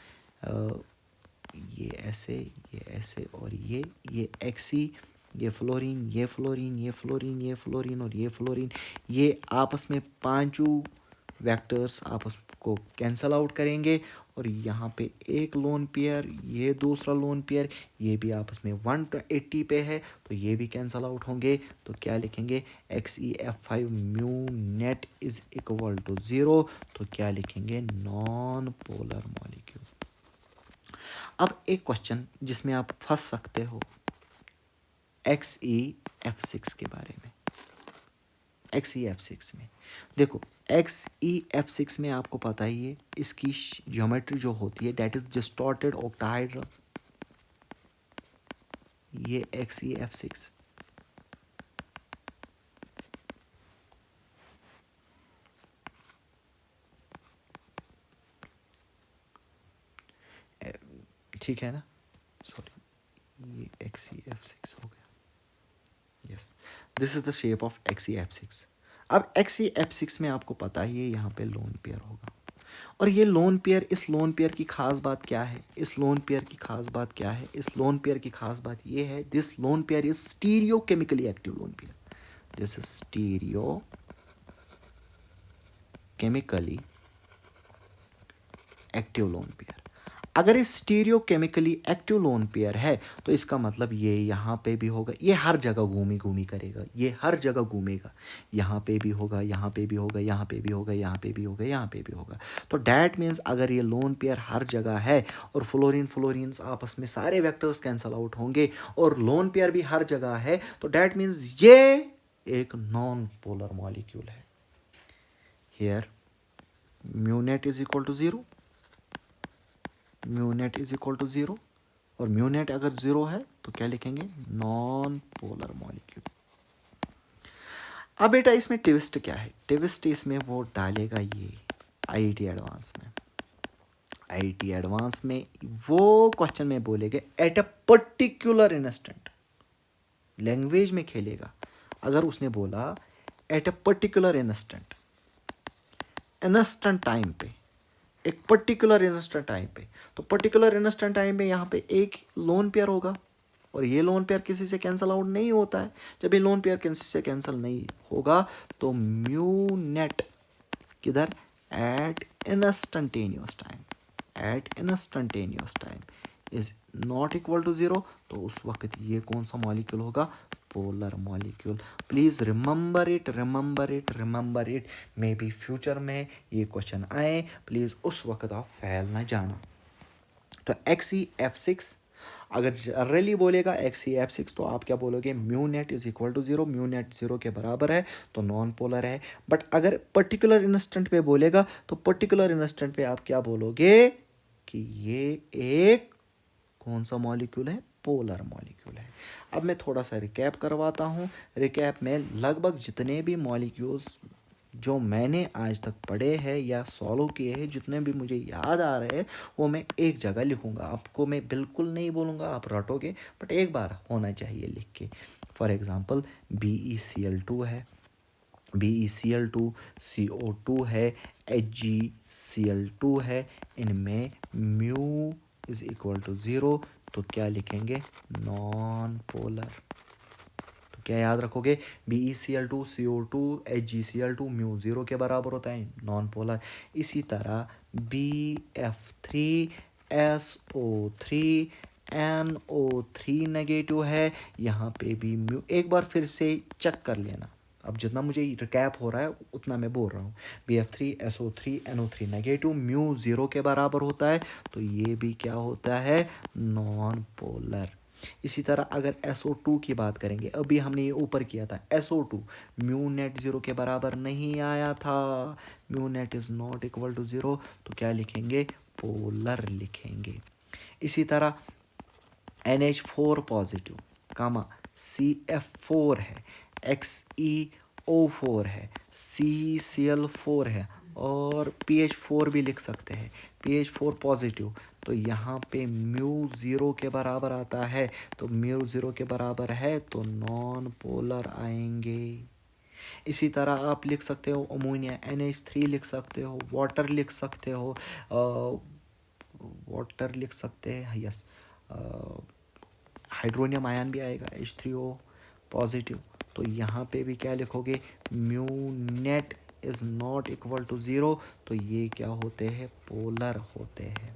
ये ऐसे और ये Xe, ये फ्लोरीन, ये फ्लोरीन, ये फ्लोरीन, ये फ्लोरीन और ये फ्लोरीन, ये आपस में पांचों वेक्टर्स आपस को कैंसल आउट करेंगे और यहाँ पे एक लोन पेयर, ये दूसरा लोन पेयर, ये भी आपस में 180 पे है तो ये भी कैंसल आउट होंगे। तो क्या लिखेंगे, XeF5 mu net is equal to 0, तो क्या लिखेंगे, नॉन पोलर मॉलिक्यूल। अब एक क्वेश्चन जिसमें आप फंस सकते हो XeF6 के बारे में। XeF6 में देखो, XeF6 में आपको पता ही है इसकी ज्योमेट्री जो होती है दैट इज डिस्टॉर्टेड ऑक्टाहाइड्रल। ये XeF6 ठीक है ना, सॉरी ये XeF6 हो गया। Yes, this is the shape of XeF6। अब XeF6 में आपको पता ही है यहाँ पे लोन पेयर होगा, और ये लोन पेयर, इस लोन पेयर की खास बात क्या है, इस लोन पेयर की खास बात क्या है, इस लोन पेयर की खास बात ये है, this loan pair is stereo chemically active lone pair. This is stereo chemically active lone pair. अगर ये stereo chemically active lone pair है तो इसका मतलब ये यहाँ पे भी होगा, ये हर जगह घूमी घूमी करेगा, ये हर जगह घूमेगा, यहाँ पे भी होगा, यहाँ पे भी होगा, यहाँ पे भी होगा, यहाँ पे भी होगा, यहाँ पे भी होगा। तो डैट मीन्स अगर ये लोन पेयर हर जगह है और फ्लोरीन फ्लोरीन्स आपस में सारे वेक्टर्स कैंसल आउट होंगे और लोन पेयर भी हर जगह है, तो डैट मीन्स ये एक नॉन पोलर मॉलिक्यूल है। Here mu net is equal to 0, mu net is equal to 0, और म्यू नेट अगर 0 है तो क्या लिखेंगे, नॉन पोलर मॉलिक्यूल। अब बेटा इसमें ट्विस्ट क्या है, ट्विस्ट इसमें वो डालेगा ये आईआईटी एडवांस में। आईआईटी एडवांस में वो क्वेश्चन में बोलेगा at a particular instant, language में खेलेगा। अगर उसने बोला at a particular instant, instant time पे, एक पर्टिकुलर इंस्टेंट टाइम पे, तो पर्टिकुलर इंस्टेंट टाइम पे यहाँ पे एक लोन पेयर होगा और ये लोन पेयर किसी से कैंसिल आउट नहीं होता है। जब ये लोन पेयर किसी से कैंसिल नहीं होगा तो म्यू नेट किधर, at instantaneous time, at instantaneous time is not equal to 0, तो उस वक्त ये कौन सा मॉलिक्यूल होगा, polar molecule. Please remember it, remember it, remember it. May be future में ये क्वेश्चन आए, प्लीज उस वक्त आप फेल ना जाना। तो XeF6 अगर जनरली बोलेगा XeF6 तो आप क्या बोलोगे, mu net is equal to 0, mu net 0 के बराबर है तो नॉन पोलर है। बट अगर पर्टिकुलर इंस्टेंट पे बोलेगा तो पर्टिकुलर इंस्टेंट पे आप क्या बोलोगे कि ये एक कौन सा मॉलिक्यूल है, पोलर मॉलिक्यूल है। अब मैं थोड़ा सा रिकैप करवाता हूँ। रिकैप में लगभग जितने भी मॉलिक्यूल्स जो मैंने आज तक पढ़े हैं या सॉल्व किए हैं, जितने भी मुझे याद आ रहे हैं वो मैं एक जगह लिखूँगा। आपको मैं बिल्कुल नहीं बोलूँगा आप रटोगे, बट एक बार होना चाहिए लिख के। फॉर एग्ज़ाम्पल BeCl2 है, BeCl2, CO2 है, HgCl2 है, इनमें म्यू इज इक्वल टू 0, तो क्या लिखेंगे, नॉन पोलर। तो क्या याद रखोगे, BeCl2, CO2, HgCl2 म्यू 0 के बराबर होता है, नॉन पोलर। इसी तरह BF3, SO3, NO3 नेगेटिव है, यहाँ पे भी म्यू, एक बार फिर से चेक कर लेना। अब जितना मुझे रिकैप हो रहा है उतना मैं बोल रहा हूँ। BF3, SO3, NO3 negative, mu 0 के बराबर होता है, तो ये भी क्या होता है, नॉन पोलर। इसी तरह अगर SO2 की बात करेंगे, अभी हमने ये ऊपर किया था SO2, म्यू नेट 0 के बराबर नहीं आया था, mu net is not equal to 0, तो क्या लिखेंगे, पोलर लिखेंगे। इसी तरह NH4 पॉजिटिव, कामा CF4 है, XeO4 है, CCl4 है, और PH4 भी लिख सकते हैं, PH4 पॉजिटिव। तो यहाँ पे म्यू 0 के बराबर आता है, तो म्यू 0 के बराबर है तो नॉन पोलर आएंगे। इसी तरह आप लिख सकते हो अमोनिया NH3 लिख सकते हो, वाटर लिख सकते हो, वाटर लिख सकते हैं, यस, हाइड्रोनियम आयन भी आएगा, H3O पॉजिटिव। तो यहाँ पे भी क्या लिखोगे, mu net is not equal to 0, तो ये क्या होते हैं, पोलर होते हैं।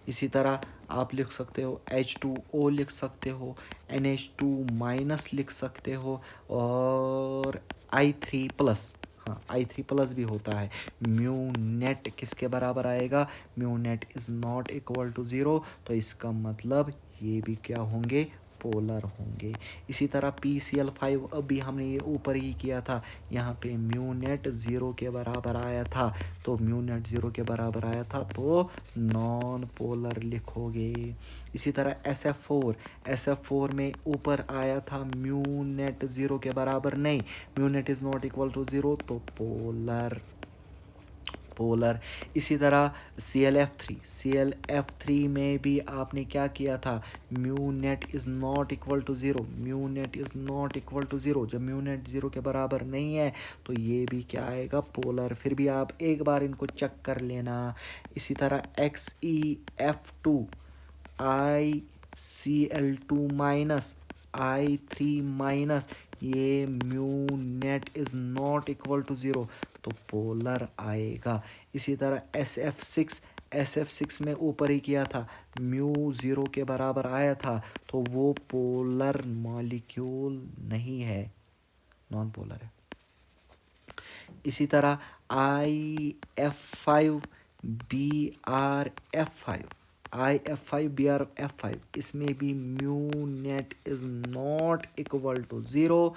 इसी तरह आप लिख सकते हो H2O लिख सकते हो, NH2 माइनस लिख सकते हो, और I3 प्लस, हाँ I3+ भी होता है। म्यू नेट किसके बराबर आएगा? Mu net is not equal to 0, तो इसका मतलब ये भी क्या होंगे? पोलर होंगे। इसी तरह PCl5 अभी हमने ये ऊपर ही किया था, यहाँ पे म्यू नेट 0 के बराबर आया था, तो म्यू नेट 0 के बराबर आया था तो नॉन पोलर लिखोगे। इसी तरह SF4 में ऊपर आया था म्यू नेट 0 के बराबर नहीं, mu net is not equal to 0, तो पोलर। इसी तरह ClF3 में भी आपने क्या किया था? Mu net is not equal to 0, जब म्यू नेट 0 के बराबर नहीं है तो ये भी क्या आएगा? पोलर। फिर भी आप एक बार इनको चेक कर लेना। इसी तरह XeF2 ICl2 minus I3 minus, ये mu net is not equal to 0, तो पोलर आएगा। इसी तरह SF6 में ऊपर ही किया था, म्यू 0 के बराबर आया था, तो वो पोलर मॉलिक्यूल नहीं है, नॉन पोलर है। इसी तरह IF5BrF5 इसमें भी mu net is not equal to 0,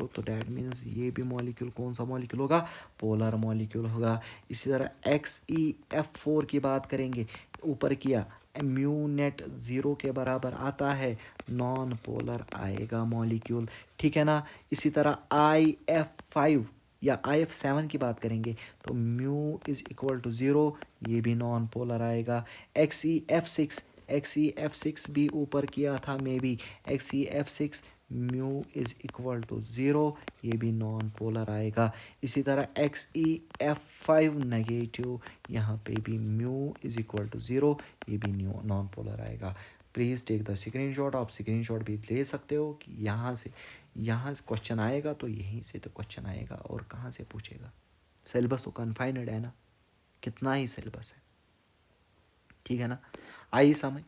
तो डैट मीन्स ये भी मॉलिक्यूल कौन सा मॉलिक्यूल होगा? पोलर मॉलिक्यूल होगा। इसी तरह XeF4 की बात करेंगे, ऊपर किया, म्यू नेट 0 के बराबर आता है, नॉन पोलर आएगा मॉलिक्यूल, ठीक है ना। इसी तरह IF5 या IF7 की बात करेंगे तो म्यू इज़ इक्वल टू 0, ये भी नॉन पोलर आएगा। XeF6 भी ऊपर किया था, maybe XeF6 mu is equal to 0, ये भी नॉन पोलर आएगा। इसी तरह XeF5 नेगेटिव, यहाँ पे भी म्यू इज़ इक्वल टू 0, ये भी नॉन पोलर आएगा। Please take the screenshot. आप स्क्रीनशॉट भी ले सकते हो कि यहाँ से क्वेश्चन आएगा तो यहीं से तो क्वेश्चन आएगा, और कहाँ से पूछेगा? सिलेबस तो कन्फाइंड है ना, कितना ही सिलेबस है, ठीक है ना। आइए समझ।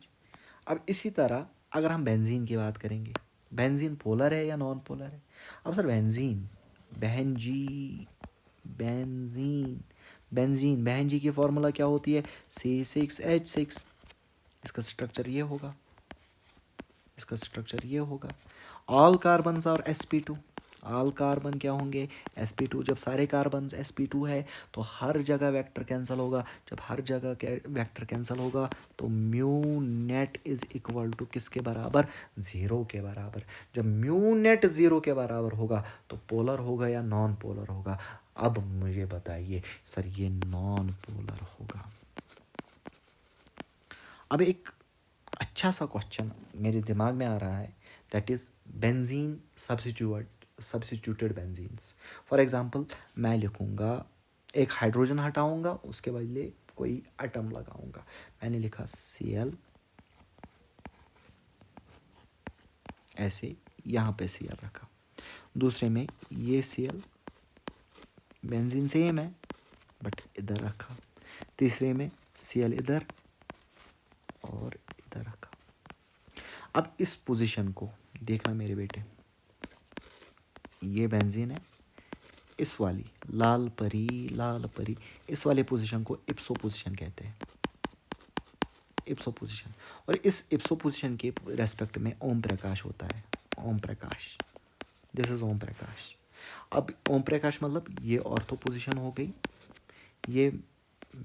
अब इसी तरह अगर हम बेंजीन की बात करेंगे, बेंजीन पोलर है या नॉन पोलर है? अब सर बेंजीन की फॉर्मूला क्या होती है? C6H6। इसका स्ट्रक्चर ये होगा, ऑल कार्बन्स और sp2। ऑल कार्बन क्या होंगे? sp2। जब सारे कार्बन sp2 है तो हर जगह वेक्टर कैंसिल होगा, जब हर जगह वेक्टर कैंसिल होगा तो mu net is equal to किसके बराबर? 0 के बराबर। जब म्यू नेट 0 के बराबर होगा तो पोलर होगा या नॉन पोलर होगा? अब मुझे बताइए सर, ये नॉन पोलर होगा। अब एक अच्छा सा क्वेश्चन मेरे दिमाग में आ रहा है, that is benzene substituted benzenes. For example मैं लिखूँगा, एक हाइड्रोजन हटाऊँगा, उसके बदले कोई एटम लगाऊँगा। मैंने लिखा Cl, ऐसे यहाँ पे Cl रखा, दूसरे में ये Cl, बेंजीन सेम है बट इधर रखा, तीसरे में Cl इधर और इधर रखा। अब इस पोजीशन को देखना मेरे बेटे, ये बेंजीन है, इस वाली लाल परी इस वाले पोजीशन को इप्सो पोजीशन कहते हैं, इप्सो पोजीशन। और इस इप्सो पोजीशन के रेस्पेक्ट में ओम प्रकाश होता है, ओम प्रकाश, दिस इज ओम प्रकाश। अब ओम प्रकाश मतलब ये ऑर्थो पोजीशन हो गई, ये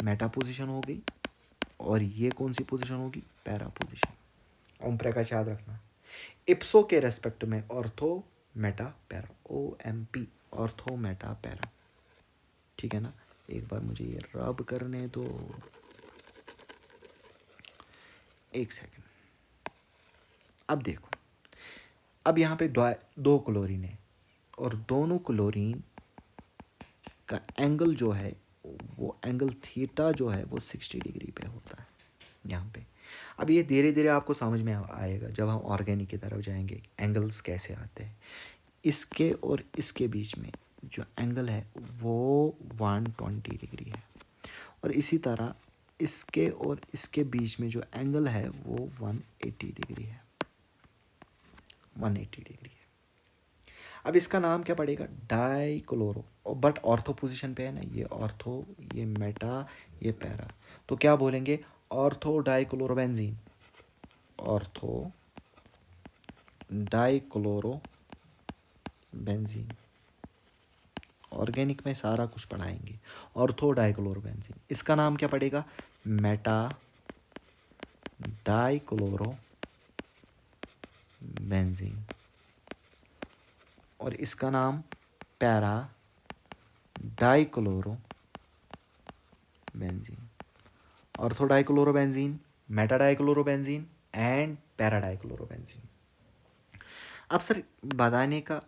मेटा पोजीशन हो गई, और ये कौन सी पोजीशन होगी? Para position. ओम प्रकाश याद रखना। इप्सो के रेस्पेक्ट में ortho meta para, OMP, ortho meta para, ठीक है ना। एक बार मुझे ये रब करने दो, एक सेकंड। अब देखो, अब यहाँ पे दो क्लोरीन है, और दोनों क्लोरीन का एंगल जो है, वो एंगल थीटा जो है वो 60 डिग्री पे होता है यहाँ पे। अब ये धीरे धीरे आपको समझ में आएगा जब हम ऑर्गेनिक की तरफ जाएंगे, एंगल्स कैसे आते हैं। इसके और इसके बीच में जो एंगल है वो 120 डिग्री है, और इसी तरह इसके और इसके बीच में जो एंगल है वो 180 डिग्री है, 180 डिग्री है। अब इसका नाम क्या पड़ेगा, डाइक्लोरो, बट ऑर्थो पोजीशन पे है ना, ये ऑर्थो, ये मेटा, ये पैरा, तो क्या बोलेंगे, ortho dichlorobenzene, ortho dichloro benzene. Organic में सारा कुछ पढ़ाएंगे। ऑर्थो डाइक्लोरोबेंजीन, इसका नाम क्या पड़ेगा, मेटा डाइक्लोरो बेंजीन, और इसका नाम para dichloro benzene. Ortho dichlorobenzene, meta dichlorobenzene and para dichlorobenzene. अब सर बताने का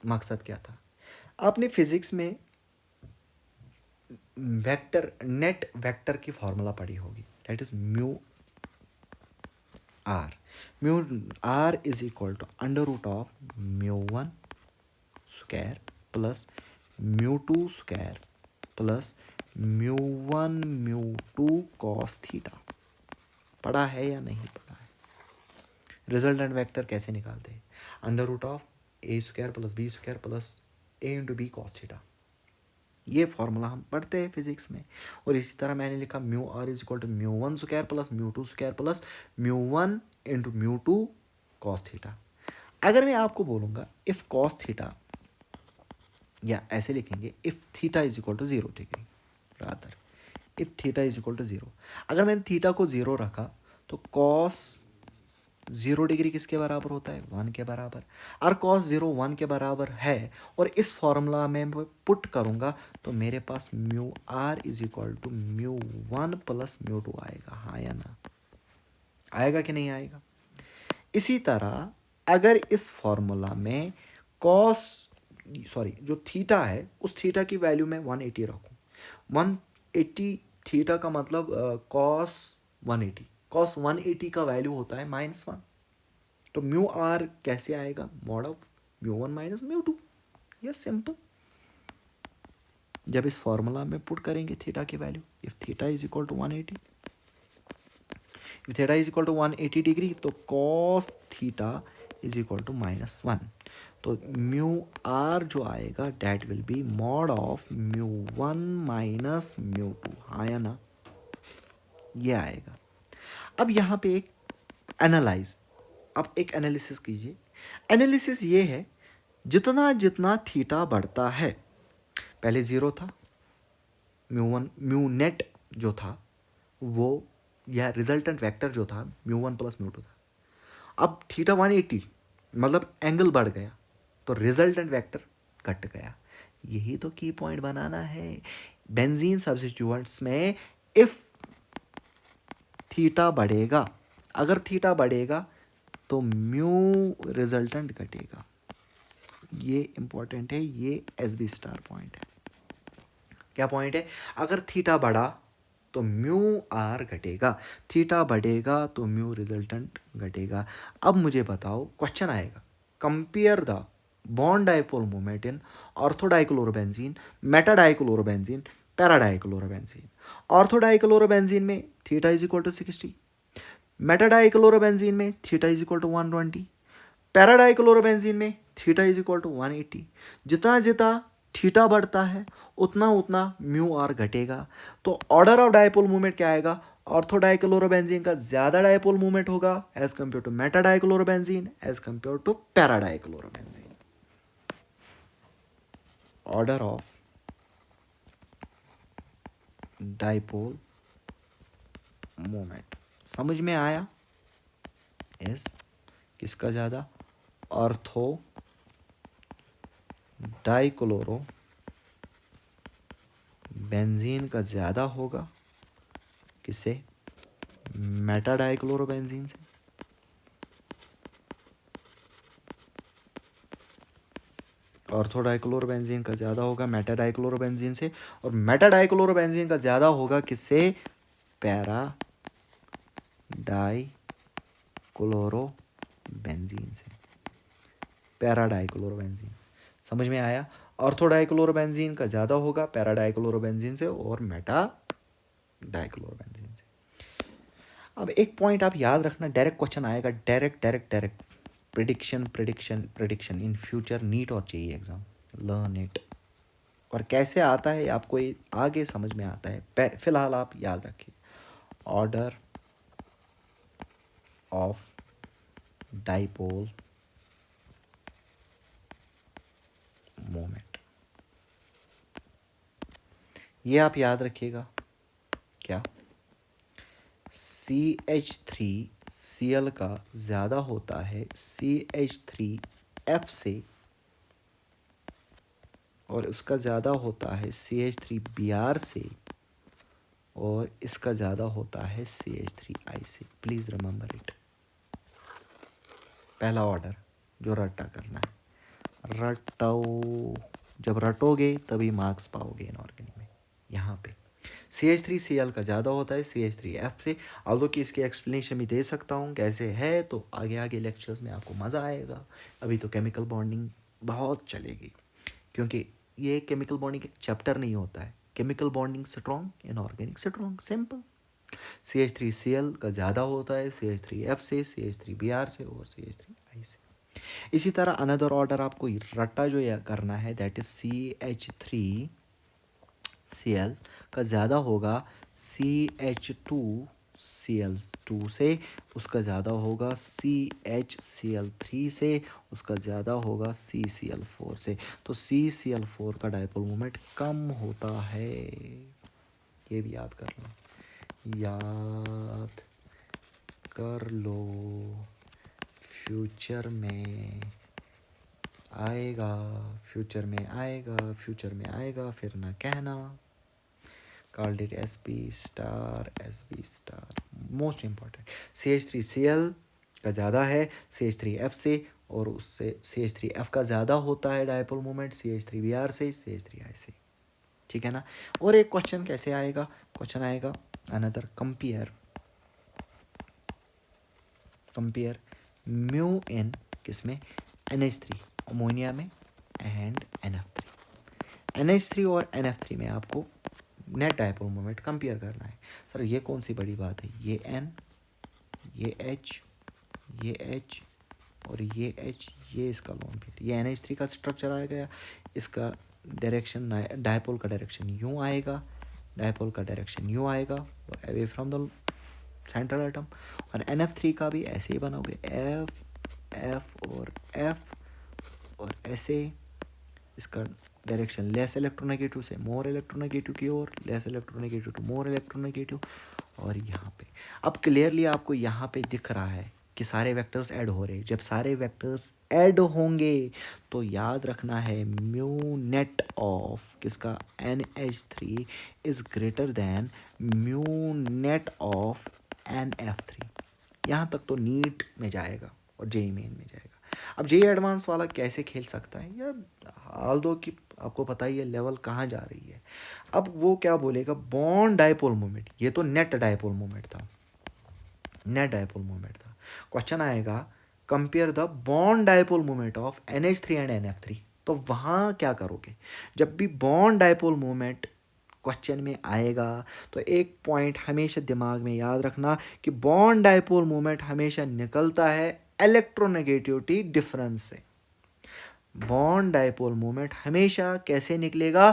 मकसद क्या था, आपने फिजिक्स में वेक्टर, नेट वेक्टर की फॉर्मूला पढ़ी होगी, that is mu R. Mu R is equal to under root of mu one square plus mu two square plus mu one mu two cos theta. पढ़ा है या नहीं पढ़ा है? रिजल्टेंट वेक्टर कैसे निकालते हैं, under root of A square plus B square plus A into B cos theta, ये फॉर्मूला हम पढ़ते हैं फिजिक्स में। और इसी तरह मैंने लिखा mu R is equal to mu one square plus mu two square plus mu one into mu two cos theta. अगर मैं आपको बोलूँगा इफ़ कॉस थीटा, या ऐसे लिखेंगे if theta is equal to 0 degree, rather if theta is equal to 0, अगर मैंने theta को 0 रखा तो कॉस 0 डिग्री किसके बराबर होता है, 1 के बराबर। और कॉस 0 1 के बराबर है, और इस फॉर्मूला में मैं पुट करूँगा तो मेरे पास mu R is equal to mu one plus mu two आएगा, हाँ या ना, आएगा कि नहीं आएगा। इसी तरह अगर इस फॉर्मूला में जो थीटा है उस थीटा की वैल्यू मैं 180 रखूँ, 180 थीटा का मतलब कॉस 180, कॉस 180 का वैल्यू होता है -1, तो म्यू आर कैसे आएगा, मॉड ऑफ म्यू1 माइनस म्यू2, यह सिंपल। जब इस फॉर्मूला में पुट करेंगे थीटा की value, if theta is equal to 180, if theta is equal to 180 degree, तो cos theta is equal to -1, तो म्यू आर जो आएगा that will be mod of mu one minus mu two, हाँ या ना, ये आएगा। अब यहाँ पे एक एनालाइज, अब एक एनालिसिस कीजिए। एनालिसिस ये है, जितना जितना थीटा बढ़ता है, पहले 0 था, म्यू नेट जो था वो, या रिजल्टेंट वेक्टर जो था म्यू1 प्लस म्यू2 था, अब थीटा 180 मतलब एंगल बढ़ गया, तो रिजल्टेंट वेक्टर घट गया। यही तो की पॉइंट बनाना है बेंजीन सब्स्टिट्यूएंट्स में। इफ थीटा बढ़ेगा, अगर थीटा बढ़ेगा तो म्यू रिजल्टेंट घटेगा, ये इंपॉर्टेंट है, ये एसबी स्टार पॉइंट है। क्या पॉइंट है, अगर थीटा बढ़ा तो म्यू आर घटेगा, थीटा बढ़ेगा तो म्यू रिजल्टेंट घटेगा। अब मुझे बताओ, क्वेश्चन आएगा, compare the bond dipole moment in orthodichlorobenzene, metadichlorobenzene, paradichlorobenzene. Orthodichlorobenzene में theta is equal to 60, metadichlorobenzene में theta is equal to 120, paradichlorobenzene में थीटा इज इक्वल टू 180। जितना जितना थीटा बढ़ता है उतना उतना म्यू आर घटेगा, तो ऑर्डर ऑफ डाइपोल मूवमेंट क्या आएगा, ऑर्थोडाइक्लोरोबेंजीन का ज़्यादा डाइपोल मूवमेंट होगा as compare to metadichlorobenzene as compare to paradichlorobenzene. Order of dipole movement समझ में आया, एस किसका ज़्यादा, ऑर्थो डाइक्लोरो बेंजीन का ज़्यादा होगा, किससे, मेटाडाइक्लोरोबेंजीन से। ऑर्थोडाइक्लोरोबेंजीन का ज़्यादा होगा मेटाडाइक्लोरोबेंजीन से, और मेटाडाइक्लोरोबेंजीन का ज़्यादा होगा किससे, पैराडाइक्लोरोबेंजीन से, पैराडाइक्लोरोबेंजीन। समझ में आया, ऑर्थोडाइक्लोरोबेंजीन का ज़्यादा होगा पैराडाइक्लोरोबेंजीन से और मेटाडाइक्लोरोबेंजीन से। अब एक पॉइंट आप याद रखना, डायरेक्ट क्वेश्चन आएगा, direct prediction in future NEET और जेईई एग्जाम, लर्न इट। और कैसे आता है आपको ये आगे समझ में आता है, फिलहाल आप याद रखिए। ऑर्डर ऑफ डाइपोल मोमेंट, ये आप याद रखिएगा। क्या CH3Cl का ज़्यादा होता है CH3F से, और उसका ज़्यादा होता है CH3Br से, और इसका ज़्यादा होता है CH3I से। Please remember it. पहला ऑर्डर जो रट्टा करना है, रटो, जब रटोगे तभी मार्क्स पाओगे इनऑर्गेनिक में। यहाँ पे CH3Cl का ज़्यादा होता है CH3F से। ऑल्दो कि इसकी एक्सप्लेनेशन भी दे सकता हूँ कैसे है, तो आगे आगे लेक्चर्स में आपको मज़ा आएगा। अभी तो केमिकल बॉन्डिंग बहुत चलेगी, क्योंकि ये केमिकल बॉन्डिंग एक चैप्टर नहीं होता है। Chemical bonding strong, inorganic strong, simple. CH3Cl का ज़्यादा होता है CH3F से, CH3Br से, और CH3I से। इसी तरह अनदर ऑर्डर आपको रट्टा जो या करना है, दैट इज CH3Cl का ज़्यादा होगा CH2Cl2 से, उसका ज़्यादा होगा CHCl3 से, उसका ज़्यादा होगा CCl4 से। तो CCl4 का डायपोल मोमेंट कम होता है, ये भी याद कर लो, याद कर लो। फ्यूचर में आएगा, फ्यूचर में आएगा, फ्यूचर में आएगा, फिर ना कहना। Called it SB star, SB star. Most important, CH3Cl का ज़्यादा है CH3F से, और उससे CH3F का ज़्यादा होता है डायपोल मोमेंट CH3Br से, CH3I से। ठीक है ना। और एक क्वेश्चन कैसे आएगा, क्वेश्चन आएगा अनदर, कंपेयर म्यू इन किसमें, NH3 अमोनिया में, एंड NH3 और NF3 में आपको नेट डायपोल मोमेंट कंपेयर करना है। सर ये कौन सी बड़ी बात है, ये N, ये H, ये H और ये H, ये इसका लोन पेयर, ये NH3 का स्ट्रक्चर आएगा, इसका डायरेक्शन, डायपोल का डायरेक्शन यूँ आएगा, डायपोल का डायरेक्शन यूँ आएगा, और away from the central atom. और NF3 का भी ऐसे ही बनाओगे, F और F, और ऐसे इसका डायरेक्शन लेस इलेक्ट्रोनेगेटिव से मोर इलेक्ट्रोनेगेटिव की ओर, less electronegative to more electronegative. और यहाँ पे अब क्लियरली आपको यहाँ पे दिख रहा है कि सारे वेक्टर्स ऐड हो रहे हैं। जब सारे वेक्टर्स ऐड होंगे तो याद रखना है म्यू नेट ऑफ किसका, NH3 is greater than mu net of NF3। यहाँ तक तो नीट में जाएगा और जेईई मेन में जाएगा। अब जेईई एडवांस वाला कैसे खेल सकता है यार, ऑल्दो कि आपको पता ही है लेवल कहाँ जा रही है। अब वो क्या बोलेगा, बॉन्ड डायपोल मोमेंट, ये तो नेट डायपोल मोमेंट था, नेट डायपोल मोमेंट था। क्वेश्चन आएगा compare the bond dipole moment of NH3 and NF3। तो वहाँ क्या करोगे, जब भी बॉन्ड डायपोल मोमेंट क्वेश्चन में आएगा तो एक पॉइंट हमेशा दिमाग में याद रखना कि बॉन्ड डायपोल मोमेंट हमेशा निकलता है इलेक्ट्रोनेगेटिविटी डिफरेंस से। बॉन्ड डायपोल मोमेंट हमेशा कैसे निकलेगा,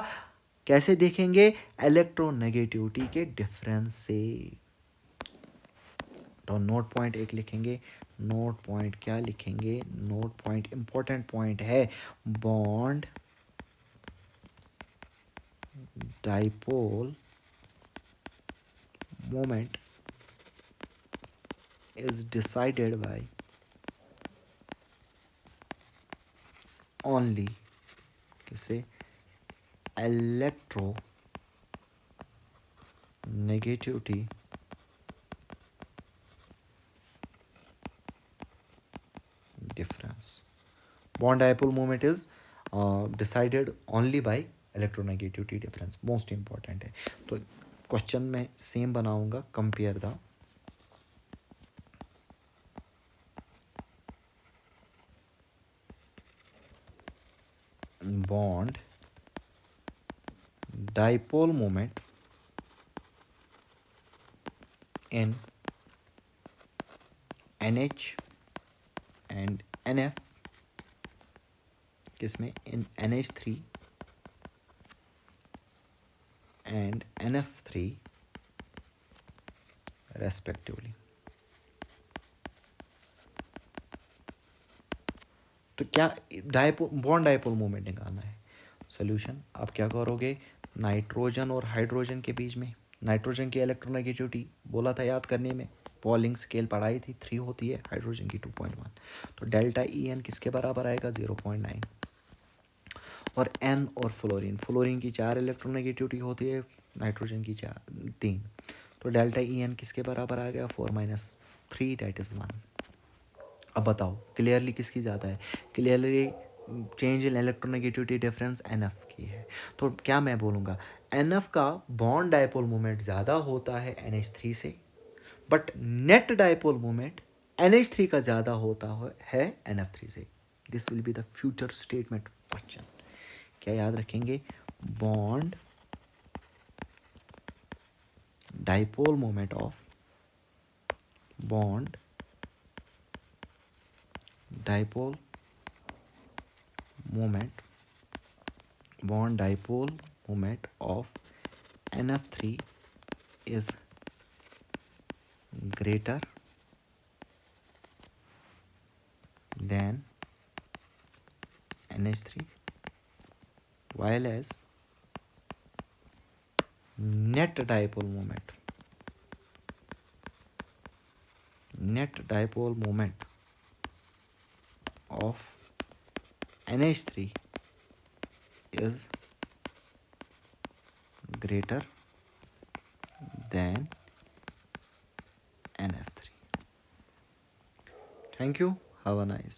कैसे देखेंगे, इलेक्ट्रोनेगेटिविटी के डिफरेंस से। तो नोट पॉइंट एक लिखेंगे, नोट पॉइंट क्या लिखेंगे, नोट पॉइंट इंपॉर्टेंट पॉइंट है, bond dipole moment is decided by only किसे, electronegativity difference. Bond dipole moment is decided only by electronegativity difference, most important है। तो क्वेश्चन में सेम बनाऊंगा, compare the bond dipole moment in NH and NF किसमें, इन NH3 and NF3 respectively. तो क्या bond dipole moment निकालना है। Solution आप क्या करोगे, नाइट्रोजन और हाइड्रोजन के बीच में, नाइट्रोजन की इलेक्ट्रोनेगेटिविटी बोला था याद करने में, पॉलिंग स्केल पढ़ाई थी, 3 होती है, हाइड्रोजन की 2.1, तो डेल्टा EN किसके बराबर आएगा, 0.9। और N और फ्लोरीन की 4 इलेक्ट्रोनेगेटिविटी होती है, नाइट्रोजन की 3, तो डेल्टा EN किसके बराबर आ गया, 4-3 डेट इज़ 1। अब बताओ क्लियरली किसकी ज़्यादा है, clearly change in electronegativity difference NF की है। तो क्या मैं बोलूँगा, NF का बॉन्ड डाइपोल मोमेंट ज़्यादा होता है NH3 से, but net dipole moment NH3 का ज़्यादा होता है NF3 से। This will be the future statement question. क्या याद रखेंगे, bond dipole moment of bond dipole moment of NF3 is greater than NH3, while as net dipole moment of NH3 is greater than NF3. Thank you. Have a nice